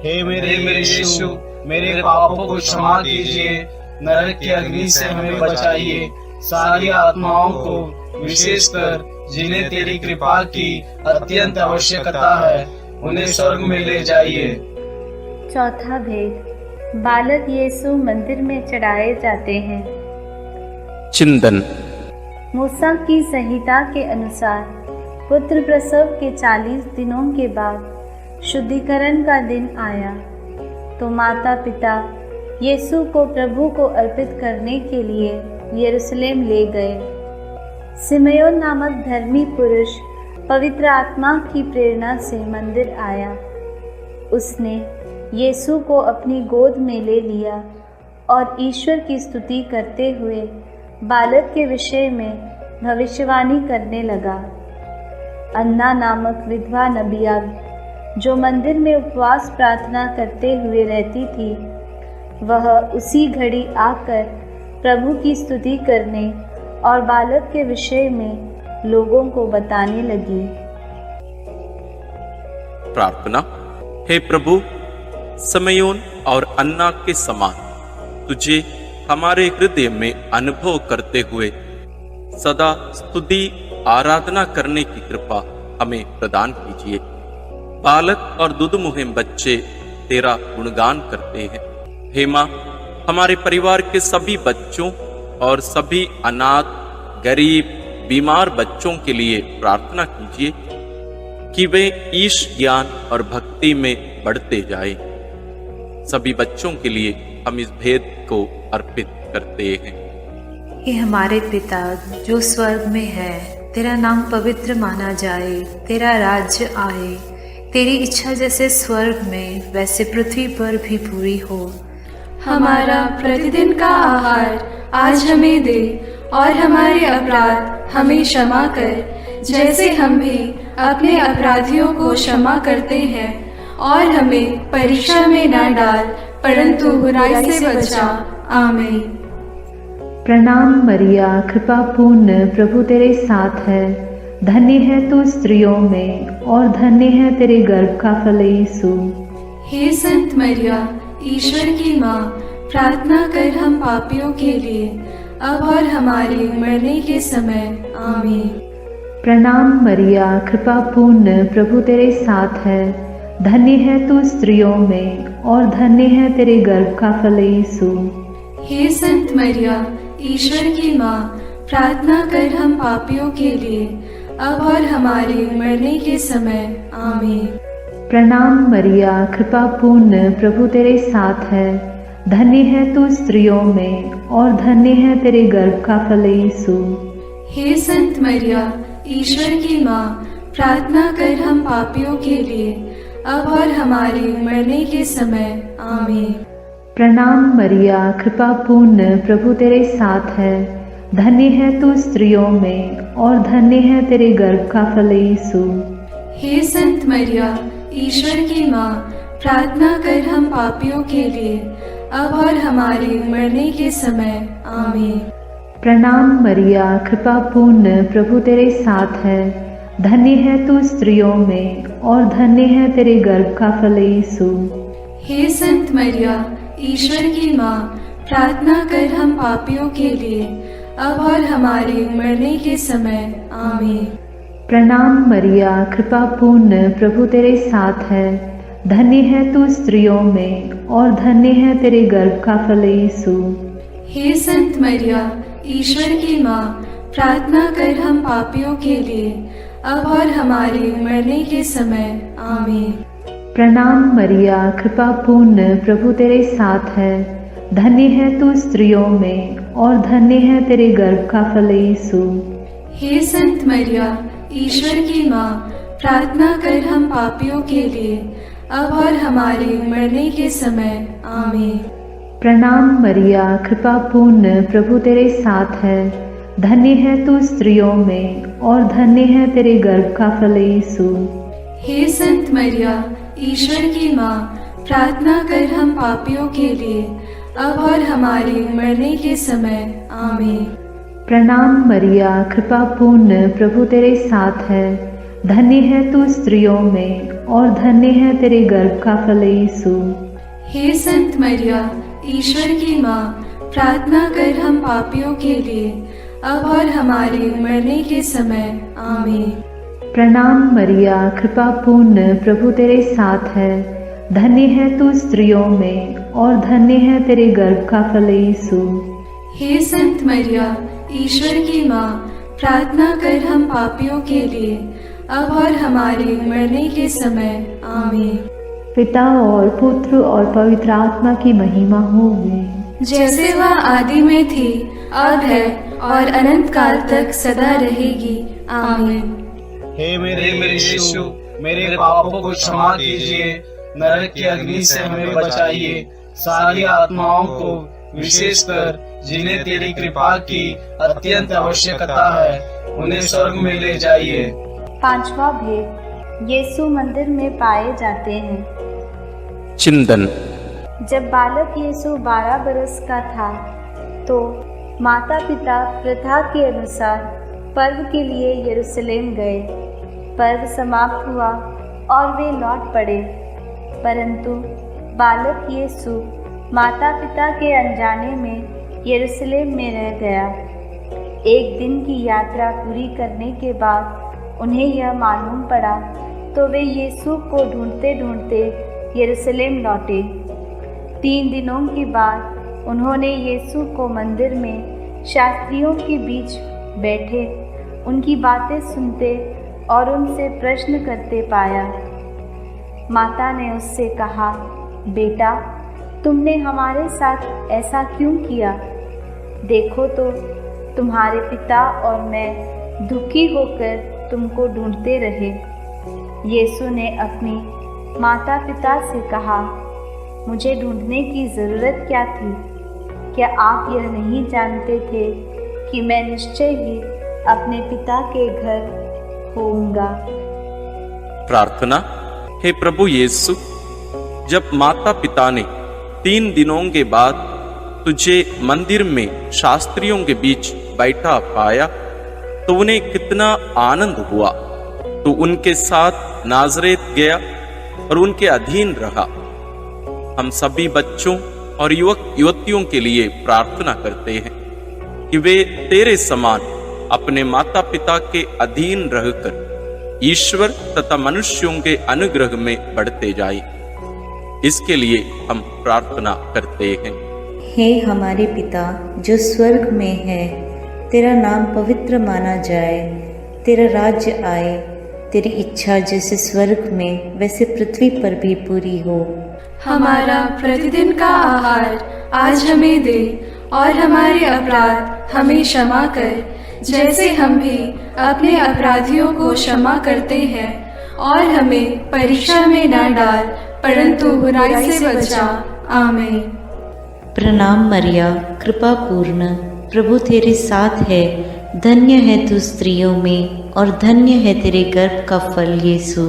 हे मेरे यीशु, मेरे पापों को क्षमा कीजिए, नरक की अग्नि से हमें बचाइए, सारी आत्माओं को, विशेषकर जिन्हें तेरी कृपा की अत्यंत आवश्यकता है, उन्हें स्वर्ग में ले जाइए। चौथा भेद, बालक यीशु मंदिर में चढ़ाए जाते हैं। चिंतन। मूसा की संहिता के अनुसार पुत्र प्रसव के 40 दिनों के बाद शुद्धिकरण का दिन आया तो माता पिता यीशु को प्रभु को अर्पित करने के लिए यरूशलेम ले गए। सिमयोन नामक धर्मी पुरुष पवित्र आत्मा की प्रेरणा से मंदिर आया। उसने यीशु को अपनी गोद में ले लिया और ईश्वर की स्तुति करते हुए बालक के विषय में भविष्यवाणी करने लगा। अन्ना नामक विधवा नबिया जो मंदिर में उपवास प्रार्थना करते हुए रहती थी, वह उसी घड़ी आकर प्रभु की स्तुति करने और बालक के विषय में लोगों को बताने लगी। प्रार्थना। हे प्रभु, समयोन और अन्ना के समान तुझे हमारे हृदय में अनुभव करते हुए सदा स्तुति आराधना करने की कृपा हमें प्रदान कीजिए। बालक और दुधमुहे बच्चे तेरा गुणगान करते हैं। हे माँ, हमारे परिवार के सभी बच्चों और सभी अनाथ, गरीब, बीमार बच्चों के लिए प्रार्थना कीजिए। कि वे ईश ज्ञान और भक्ति में बढ़ते जाएं। सभी बच्चों के लिए हम इस भेद को अर्पित करते हैं। हे हमारे पिता जो स्वर्ग में है, तेरा नाम पवित्र माना जाए, तेरा राज्य आए, तेरी इच्छा जैसे स्वर्ग में वैसे पृथ्वी पर भी पूरी हो। हमारा प्रतिदिन का आहार आज हमें दे, और हमारे अपराध हमें क्षमा कर, जैसे हम भी अपने अपराधियों को क्षमा करते हैं, और हमें परीक्षा में न डाल, परंतु बुराई से बचा। आमीन। प्रणाम मरिया, कृपा पूर्ण, प्रभु तेरे साथ है। धन्य है तू स्त्रियों में, और धन्य है तेरे गर्भ का फल यीशु। हे संत मरिया, ईश्वर की माँ, प्रार्थना कर हम पापियों के लिए, अब और हमारे मरने के समय। आमीन। प्रणाम मरिया, कृपा पूर्ण, प्रभु तेरे साथ है। धन्य है तू स्त्रियों में, और धन्य है तेरे गर्भ का फल यीशु। हे संत मरिया, ईश्वर की माँ, प्रार्थना कर हम पापियों के लिए, अब और हमारे मरने के समय। आमीन। प्रणाम मरिया, कृपा पूर्ण, प्रभु तेरे साथ है। धन्य है तू स्त्रियों में, और धन्य है तेरे गर्भ का फल यीशु। हे संत मरिया, ईश्वर की माँ, प्रार्थना कर हम पापियों के लिए, अब और हमारे मरने के समय। आमीन। प्रणाम मरिया, कृपा पूर्ण, प्रभु तेरे साथ है। धन्य है तू स्त्रियों में, और धन्य है तेरे गर्भ का फल यीशु। हे संत मरिया, ईश्वर की माँ, प्रार्थना कर हम पापियों के लिए, अब और हमारे मरने के समय। आमीन। प्रणाम मरिया, कृपा पूर्ण, प्रभु तेरे साथ है। धन्य है तू स्त्रियों में, और धन्य है तेरे गर्भ का फल यीशु। हे संत मरिया, ईश्वर की माँ, प्रार्थना कर हम पापियों के लिए, अब और हमारे मरने के समय। आमीन। प्रणाम मरिया, कृपा पूर्ण, प्रभु तेरे साथ है। धन्य है तू स्त्रियों में, और धन्य है तेरे गर्भ का फल यीशु। हे संत मरिया, ईश्वर की माँ, प्रार्थना कर हम पापियों के लिए, अब और हमारे मरने के समय। आमीन। प्रणाम मरिया, कृपा पूर्ण, प्रभु तेरे साथ है। धन्य है तू स्त्रियों में, और धन्य है तेरे गर्भ का फल यीशु। हे संत मरिया, ईश्वर की माँ, प्रार्थना कर हम पापियों के लिए, अब और हमारे मरने के समय। आमीन। प्रणाम मरिया, कृपा पूर्ण, प्रभु तेरे साथ है। धन्य है तू स्त्रियों में, और धन्य है तेरे गर्भ का फल यीशु। हे संत मरिया, ईश्वर की माँ, प्रार्थना कर हम पापियों के लिए, अब और हमारे मरने के समय। आमीन। प्रणाम मरिया, कृपा पूर्ण, प्रभु तेरे साथ है। धन्य है तू स्त्रियों में, और धन्य है तेरे गर्भ का फल यीशु। हे संत मरिया, ईश्वर की माँ, प्रार्थना कर हम पापियों के लिए, अब और हमारे मरने के समय। आमीन। प्रणाम मरिया, कृपा पूर्ण, प्रभु तेरे साथ है। धन्य है तू स्त्रियों में, और धन्य है तेरे गर्भ का फल यीशु। हे संत मरिया, ईश्वर की माँ, प्रार्थना कर हम पापियों के लिए, अब और हमारे मरने के समय। आमीन। पिता और पुत्र और पवित्र आत्मा की महिमा होवे, जैसे वह आदि में थी, अब है, और अनंत काल तक सदा रहेगी। आमीन। हे मेरे यीशु, मेरे पापों को क्षमा कीजिए, नरक की अग्नि से हमें बचाइए, सारी आत्माओं को, विशेषकर जिन्हें तेरी कृपा की अत्यंत आवश्यकता है, उन्हें स्वर्ग में ले जाइए। पांचवा भेद, यीशु मंदिर में पाए जाते हैं। चिंतन। जब बालक यीशु 12 बरस का था, तो माता पिता प्रथा के अनुसार पर्व के लिए यरूशलेम गए। पर्व समाप्त हुआ और वे लौट पड़े, परंतु बालक यीशु माता पिता के अनजाने में यरूशलेम में रह गया। एक दिन की यात्रा पूरी करने के बाद उन्हें यह मालूम पड़ा, तो वे यीशु को ढूंढते ढूंढते यरूशलेम लौटे। 3 दिनों के बाद उन्होंने यीशु को मंदिर में शास्त्रियों के बीच बैठे उनकी बातें सुनते और उनसे प्रश्न करते पाया। माता ने उससे कहा, बेटा, तुमने हमारे साथ ऐसा क्यों किया? देखो तो तुम्हारे पिता और मैं दुखी होकर तुमको ढूंढते रहे। यीशु ने अपनी माता पिता से कहा, मुझे ढूंढने की ज़रूरत क्या थी? क्या आप यह नहीं जानते थे कि मैं निश्चय ही अपने पिता के घर होऊंगा? प्रार्थना। हे प्रभु यीशु, जब माता पिता ने 3 दिनों के बाद तुझे मंदिर में शास्त्रियों के बीच बैठा पाया तो उन्हें कितना आनंद हुआ। तो उनके साथ नाज़रेत गया और उनके अधीन रहा। हम सभी बच्चों और युवक युवतियों के लिए प्रार्थना करते हैं कि वे तेरे समान अपने माता पिता के अधीन रहकर ईश्वर तथा मनुष्यों के अनुग्रह में बढ़ते जाए। इसके लिए हम प्रार्थना करते हैं। हे हमारे पिता जो स्वर्ग में है, तेरा नाम पवित्र माना जाए, तेरा राज्य आए, तेरी इच्छा जैसे स्वर्ग में वैसे पृथ्वी पर भी पूरी हो। हमारा प्रतिदिन का आहार आज हमें दे और हमारे अपराध हमें क्षमा कर, जैसे हम भी अपने अपराधियों को क्षमा करते हैं, और हमें परीक्षा में न डाल परंतु बुराई से बचा। आमीन। प्रणाम मरिया, कृपा पूर्ण, प्रभु तेरे साथ है, धन्य है तू स्त्रियों में और धन्य है तेरे गर्भ का फल यीशु।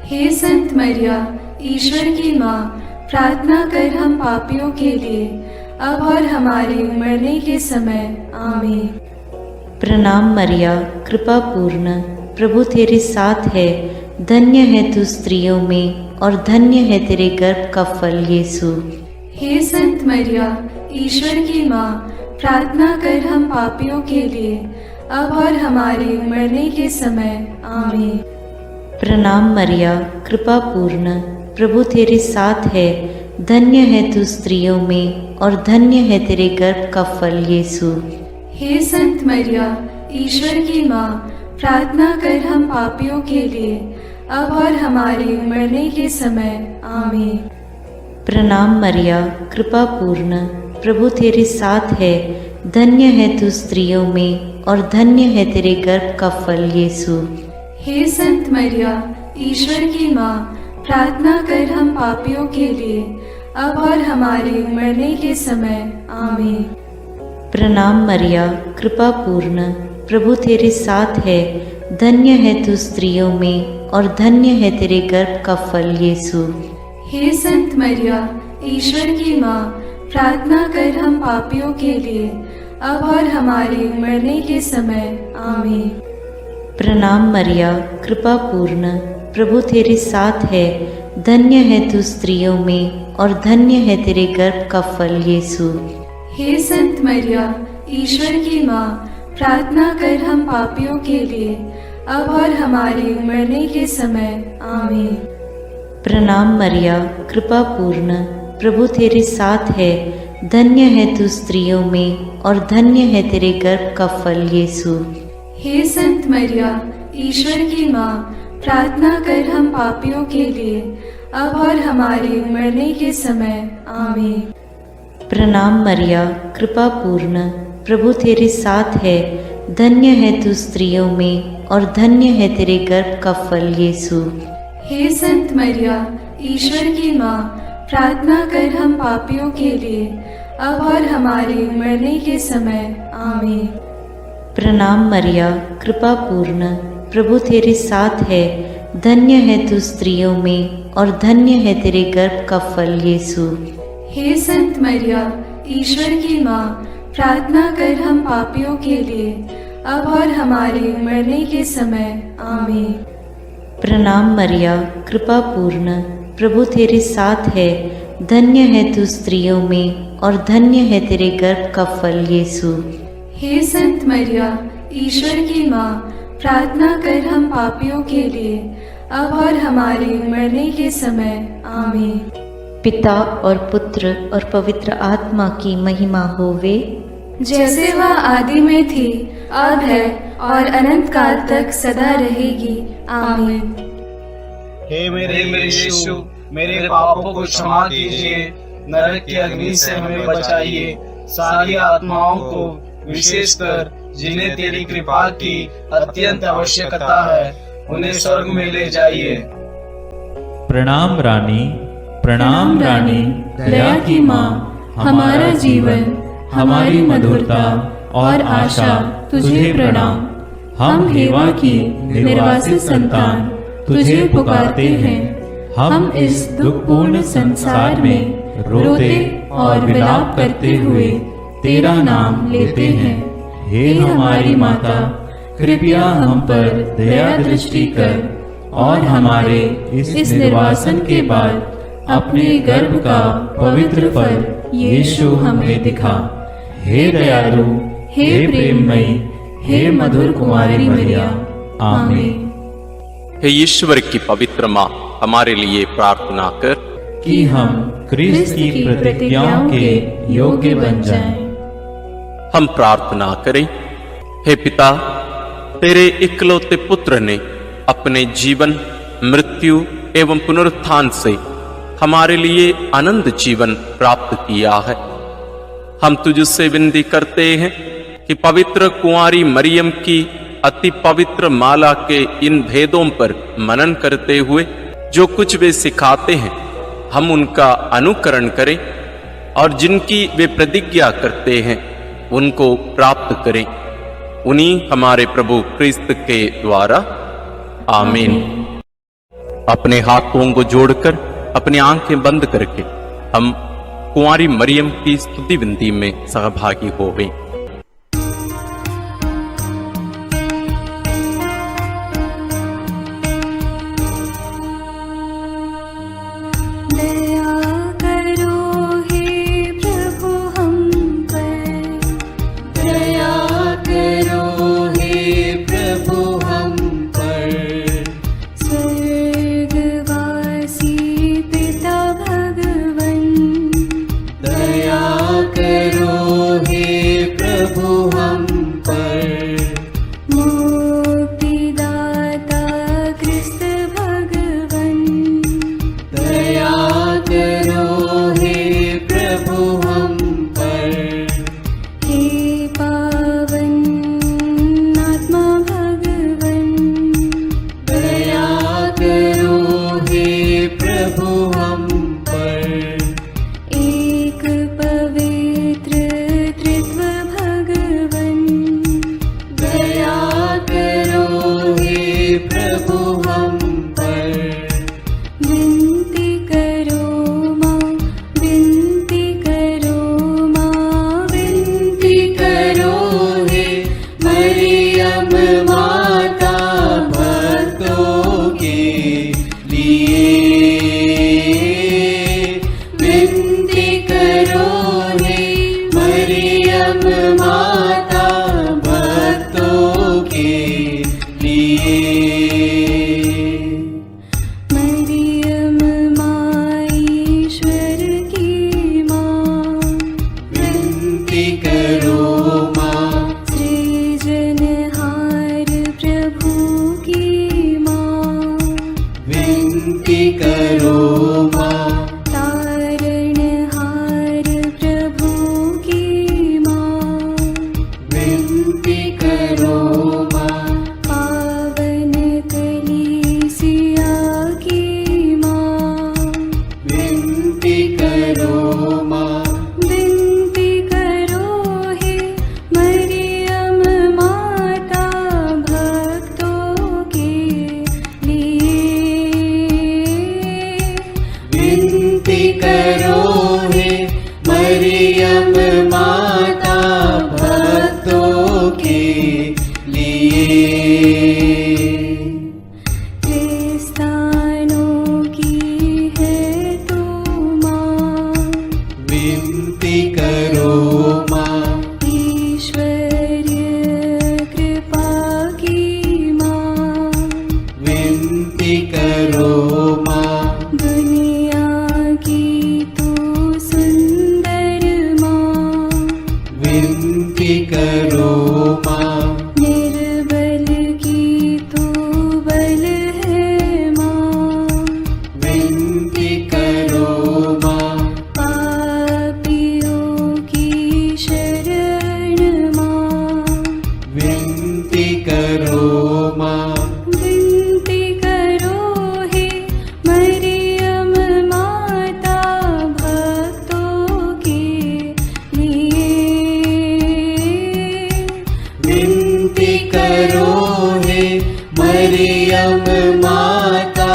हे संत मरिया, ईश्वर की माँ, प्रार्थना कर हम पापियों के लिए, अब और हमारे मरने के समय। आमीन। प्रणाम मरिया, कृपा पूर्ण, प्रभु तेरे साथ है, धन्य है तू स्त्रियों में और धन्य है तेरे गर्भ का फल यीशु। हे संत मरिया, ईश्वर की माँ, प्रार्थना कर हम पापियों के लिए, अब और हमारे मरने के समय। आमीन। प्रणाम मरिया, कृपा पूर्ण, प्रभु तेरे साथ है, धन्य है तू स्त्रियों में और धन्य है तेरे गर्भ का फल यीशु। हे संत मरिया, ईश्वर की माँ, प्रार्थना कर हम पापियों के लिए, अब और हमारे मरने के समय। आमीन। प्रणाम मरिया, कृपा पूर्ण, प्रभु तेरे साथ है, धन्य है तू स्त्रियों में और धन्य है तेरे गर्भ का फल यीशु। हे संत मरिया, ईश्वर की माँ, प्रार्थना कर हम पापियों के लिए, अब और हमारे मरने के समय। आमीन। प्रणाम मरिया, कृपा पूर्ण, प्रभु तेरे साथ है, धन्य है तू स्त्रियों में और धन्य है तेरे गर्भ का फल यीशु। हे संत मरिया, ईश्वर की माँ, प्रार्थना कर हम पापियों के लिए, अब और हमारे मरने के समय। आमीन। प्रणाम मरिया, कृपा पूर्ण, प्रभु तेरे साथ है, धन्य है तू स्त्रियों में और धन्य है तेरे गर्भ का फल यीशु। हे संत मरिया, ईश्वर की माँ, प्रार्थना कर हम पापियों के लिए, अब और हमारे मरने के समय। आमीन। प्रणाम मरिया, कृपा पूर्ण, प्रभु तेरे साथ है, धन्य है तू स्त्रियों में और धन्य है तेरे गर्भ का फल यीशु। हे संत मरिया, ईश्वर की माँ, प्रार्थना कर हम पापियों के लिए, अब और हमारे मरने के समय। आमीन। प्रणाम मरिया, कृपा पूर्ण, प्रभु तेरे साथ है, धन्य है तू स्त्रियों में और धन्य है तेरे गर्भ का फल यीशु। हे संत मरिया, ईश्वर की माँ, प्रार्थना कर हम पापियों के लिए, अब और हमारे मरने के समय। आमीन। प्रणाम मरिया, कृपा पूर्ण, प्रभु तेरे साथ है, धन्य है तू स्त्रियों में और धन्य है तेरे गर्भ का फल यीशु। हे संत मरिया, ईश्वर की माँ, प्रार्थना कर हम पापियों के लिए, अब और हमारे मरने के समय। आमीन। प्रणाम मरिया, कृपा पूर्ण, प्रभु तेरे साथ है, धन्य है तू स्त्रियों में और धन्य है तेरे गर्भ का फल यीशु। हे संत मरिया, ईश्वर की माँ, प्रार्थना कर हम पापियों के लिए, अब और हमारे मरने के समय। आमीन। पिता और पुत्र और पवित्र आत्मा की महिमा होवे, जैसे वह आदि में थी, अब है और अनंत काल तक सदा रहेगी। आमीन। हे मेरे यीशु, मेरे पापों को क्षमा कीजिए, नरक की अग्नि से हमें बचाइए, सारी आत्माओं को विशेषकर जिन्हें तेरी कृपा की अत्यंत आवश्यकता है उन्हें स्वर्ग में ले जाइए। प्रणाम रानी, प्रणाम रानी, दया की माँ, हमारा जीवन, हमारी मधुरता और आशा तुझे प्रणाम। हम हेवा की निर्वासित संतान तुझे पुकारते हैं। हम इस दुखपूर्ण संसार में रोते और विलाप करते हुए तेरा नाम लेते हैं। हे हमारी माता, कृपया हम पर दया दृष्टि कर और हमारे इस निर्वासन के बाद अपने गर्भ का पवित्र फल यीशु हमें दिखा। हे दयालु, हे प्रेममयी, हे मधुर कुमारी मरिया। आमीन। हे ईश्वर की पवित्र माँ, हमारे लिए प्रार्थना कर कि हम क्रिस्त की प्रतिज्ञाओं के योग्य बन जाएं। हम प्रार्थना करें। हे पिता, तेरे इकलौते पुत्र ने अपने जीवन, मृत्यु एवं पुनरुत्थान से हमारे लिए अनंत जीवन प्राप्त किया है। हम तुझसे विनती करते हैं कि पवित्र कुंवारी मरियम की अति पवित्र माला के इन भेदों पर मनन करते हुए जो कुछ वे सिखाते हैं, हम उनका अनुकरण करें और जिनकी वे प्रतिज्ञा करते हैं उनको प्राप्त करें। उन्हीं हमारे प्रभु क्रिस्त के द्वारा। आमीन। अपने हाथों को जोड़कर अपनी आंखें बंद करके हम कुंवारी मरियम की स्तुति विनती में सहभागी हो गए। विनती करो माँ, निर्बल करो हे मरियम माता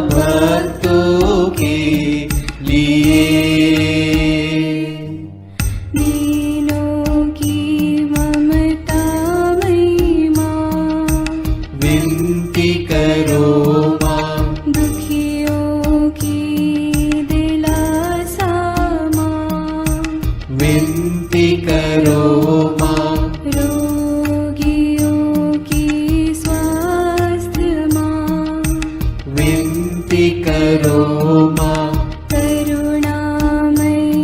भक्तों के लिए। दीनों की ममता मई माँ, विनती करो माँ। दुखियों की दिलासा माँ, विनती करो माँ। रोगियों की स्वास्थ्य माँ, विनती करो माँ। करुणामयी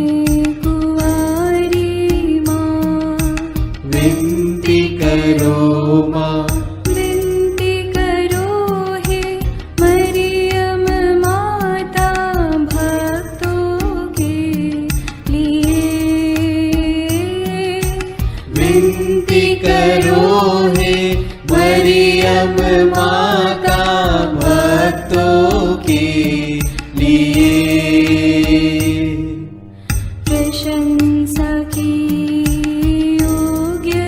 कुंवारी माँ, विनती करो माँ। विनती करो हे मरियम माता भक्तों के लिए। विनती करो हे मरियम माता भक्तों के लिए। प्रशंसा की योग्य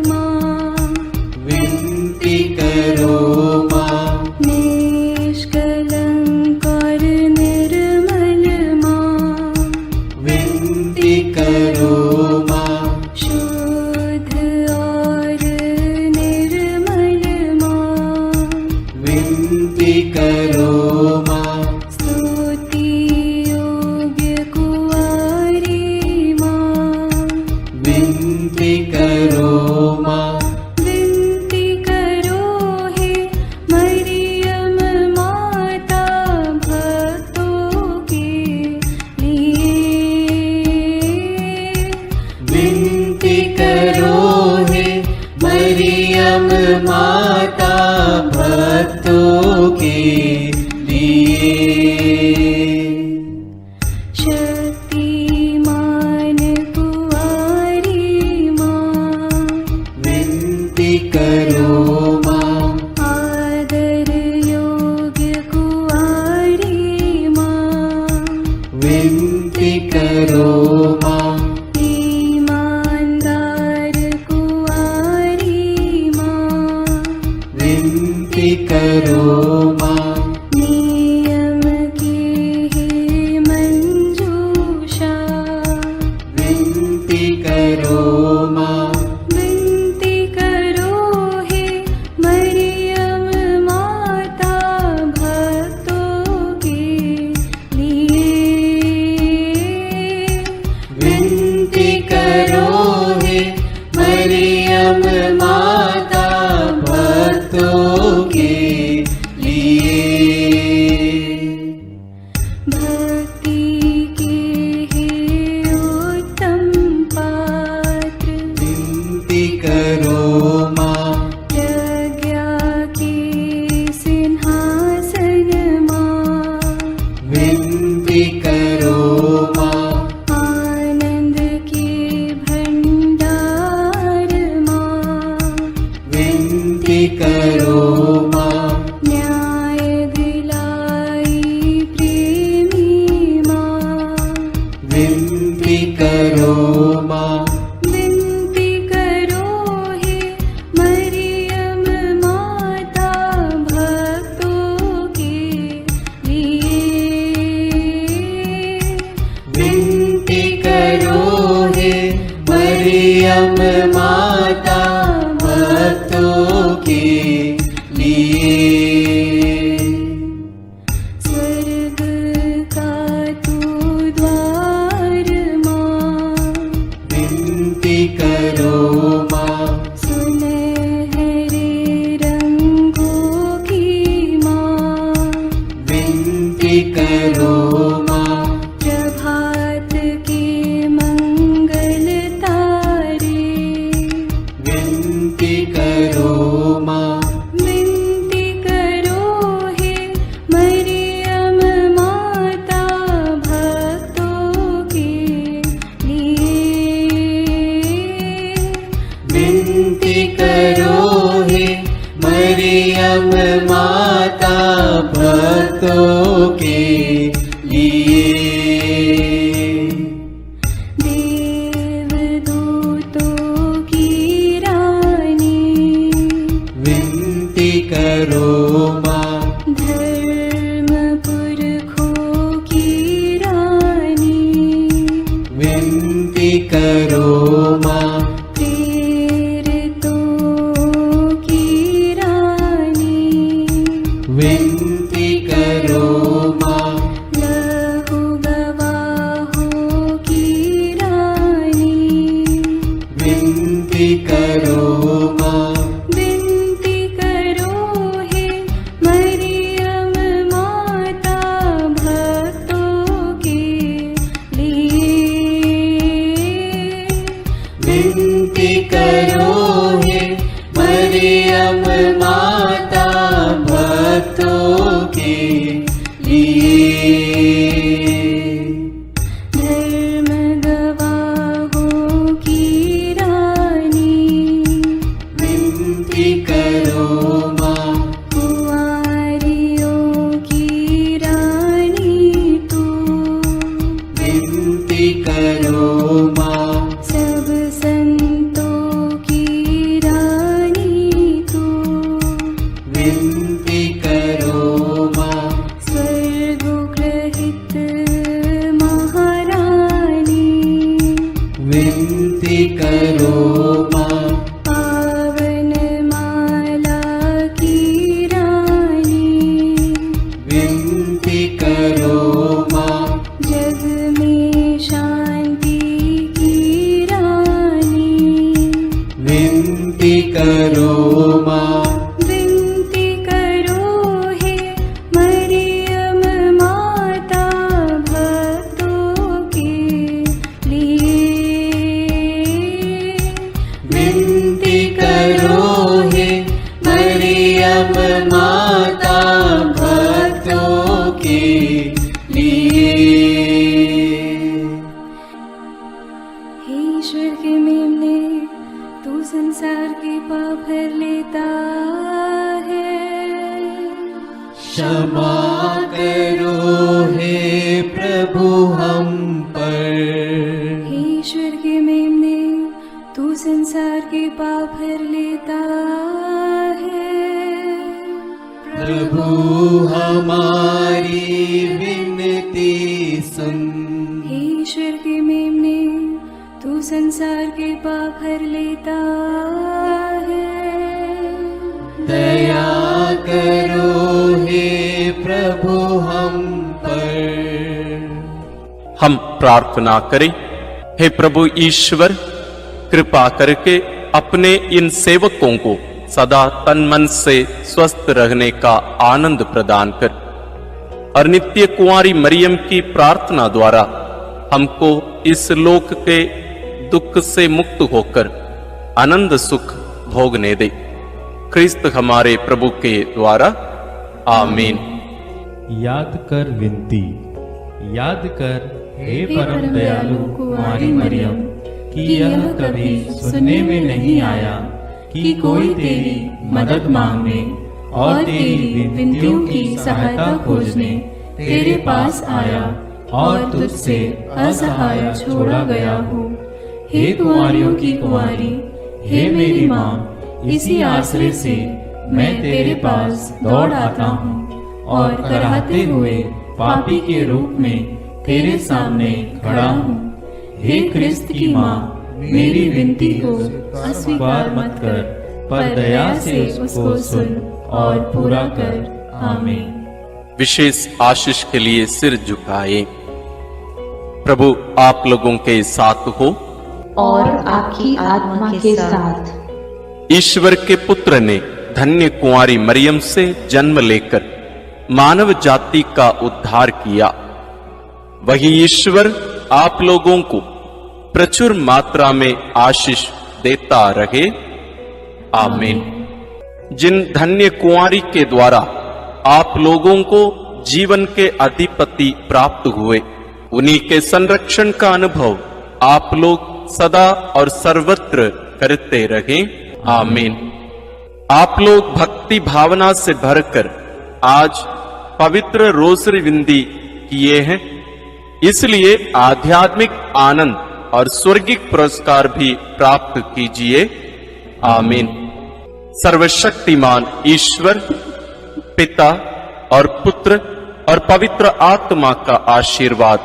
माँ, विनती करो माँ। निष्कलंक और निर्मल माँ, विनती करो माँ। शुद्ध और निर्मल माँ, विनती करो माँ। स्तुति योग्य कुंवारी माँ, विनती करो माँ। विनती करो हे मरियम माता भक्तों के लिए। विनती करो हे मरियम माता भक्तों के लिए। शक्तिमान कुंवारी माँ, विनती करो माँ। आदर योग्य कुंवारी माँ, विनती करो माँ। ईमानदार कुंवारी माँ, विनती करो माँ। नियम की हे मंजूषा, विनती करो माँ। विनती करो हे मरियम माता भक्तों के लिए। विनती करो हे मरियम माता भक्तों के लिए। भक्ति के हे उत्तम पात्र, विनती करो माँ। प्रज्ञा के सिंहासन माँ, विनती करो माँ। आनंद के भंडार माँ, विनती करो माँ। न्याय दिलाई प्रेमी माँ, विनती करो माँ। विनती करो हे मरियम माता भक्तों के लिए। विनती करो हे मरियम माता भक्तों के लिए। स्वर्ग का तू द्वार माँ, विनती करो माँ। सुनहरे रंगों की माँ, विनती करो माँ। प्रभात के मंगल तारे, विनती करो माँ। विनती करो हे मरियम माता भक्तों के लिए। विनती करो हे मरियम माता भक्तों के लिए। देवदूतों की रानी, करो माँ। धर्म पुरखों की रानी, विनती करो माँ। प्रेरितों की रानी, विनती करो माँ। लहू गवाहों की रानी, विनती करो माँ। विनती करो हे मरियम माता भक्तों के लिए। विनती करो हे मरियम माता भक्तों के लिए। धर्म गवाहों की रानी, विनती करो माँ। कुंवारियों की रानी तू, विनती करो माँ। सब संतों की रानी तू, विनती करो माँ। स्वर्गोग्रहित महारानी, विनती करो माँ। पावन माला की रानी, विनती करो माँ। जग में शांति की रानी, विनती करो माँ। विनती करो हे मरियम माता भक्तों के लिए। विनती करो हे मरियम माता भक्तों के लिए। हे ईश्वर के मेमने, तू संसार के पाप भर लेता है। क्षमा करो हे प्रभु हम पर। हे ईश्वर के मेमने, तू संसार के पाप भर लेता है। प्रभु हमारी विनती सुन। हे ईश्वर के मेमने, तू संसार के पाप भर लेता है। दया करो हे प्रभु हम पर। हम प्रार्थना करें। हे प्रभु ईश्वर, कृपा करके अपने इन सेवकों को सदा तन मन से स्वस्थ रहने का आनंद प्रदान कर और नित्य कुंवारी मरियम की प्रार्थना द्वारा हमको इस लोक के दुख से मुक्त होकर आनंद सुख भोगने दे। ख्रिस्त हमारे प्रभु के द्वारा आमीन। याद कर विनती। याद कर हे परम दयालु कुंवारी मरियम कि यह कभी सुनने में नहीं आया कि कोई तेरी मदद मांगने और तेरी विनतियों की सहायता खोजने तेरे पास आया और तुझसे असहाय छोड़ा गया हो। हे कुंवारियों की कुंवारी, हे मेरी माँ, इसी आश्रय से मैं तेरे पास दौड़ आता हूँ और कराहते हुए पापी के रूप में तेरे सामने खड़ा हूँ। हे क्रिस्त की माँ, मेरी विनती को अस्वीकार मत कर, पर दया से उसको सुन और पूरा कर। आमीन। विशेष आशीष के लिए सिर झुकाए। प्रभु आप लोगों के साथ हो और आपकी आत्मा के साथ। ईश्वर के पुत्र ने धन्य कुंवारी मरियम से जन्म लेकर मानव जाति का उद्धार किया। वही ईश्वर आप लोगों को प्रचुर मात्रा में आशीष देता रहे। आमीन। जिन धन्य कुंवारी के द्वारा आप लोगों को जीवन के अधिपति प्राप्त हुए, उन्हीं के संरक्षण का अनुभव आप लोग सदा और सर्वत्र करते रहे। आमीन। आप लोग भक्ति भावना से भरकर आज पवित्र रोसरी विंदी किए हैं, इसलिए आध्यात्मिक आनंद और स्वर्गिक पुरस्कार भी प्राप्त कीजिए। आमीन। सर्वशक्तिमान ईश्वर पिता और पुत्र और पवित्र आत्मा का आशीर्वाद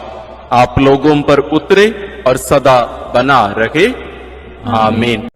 आप लोगों पर उतरे और सदा बना रहे। आमीन।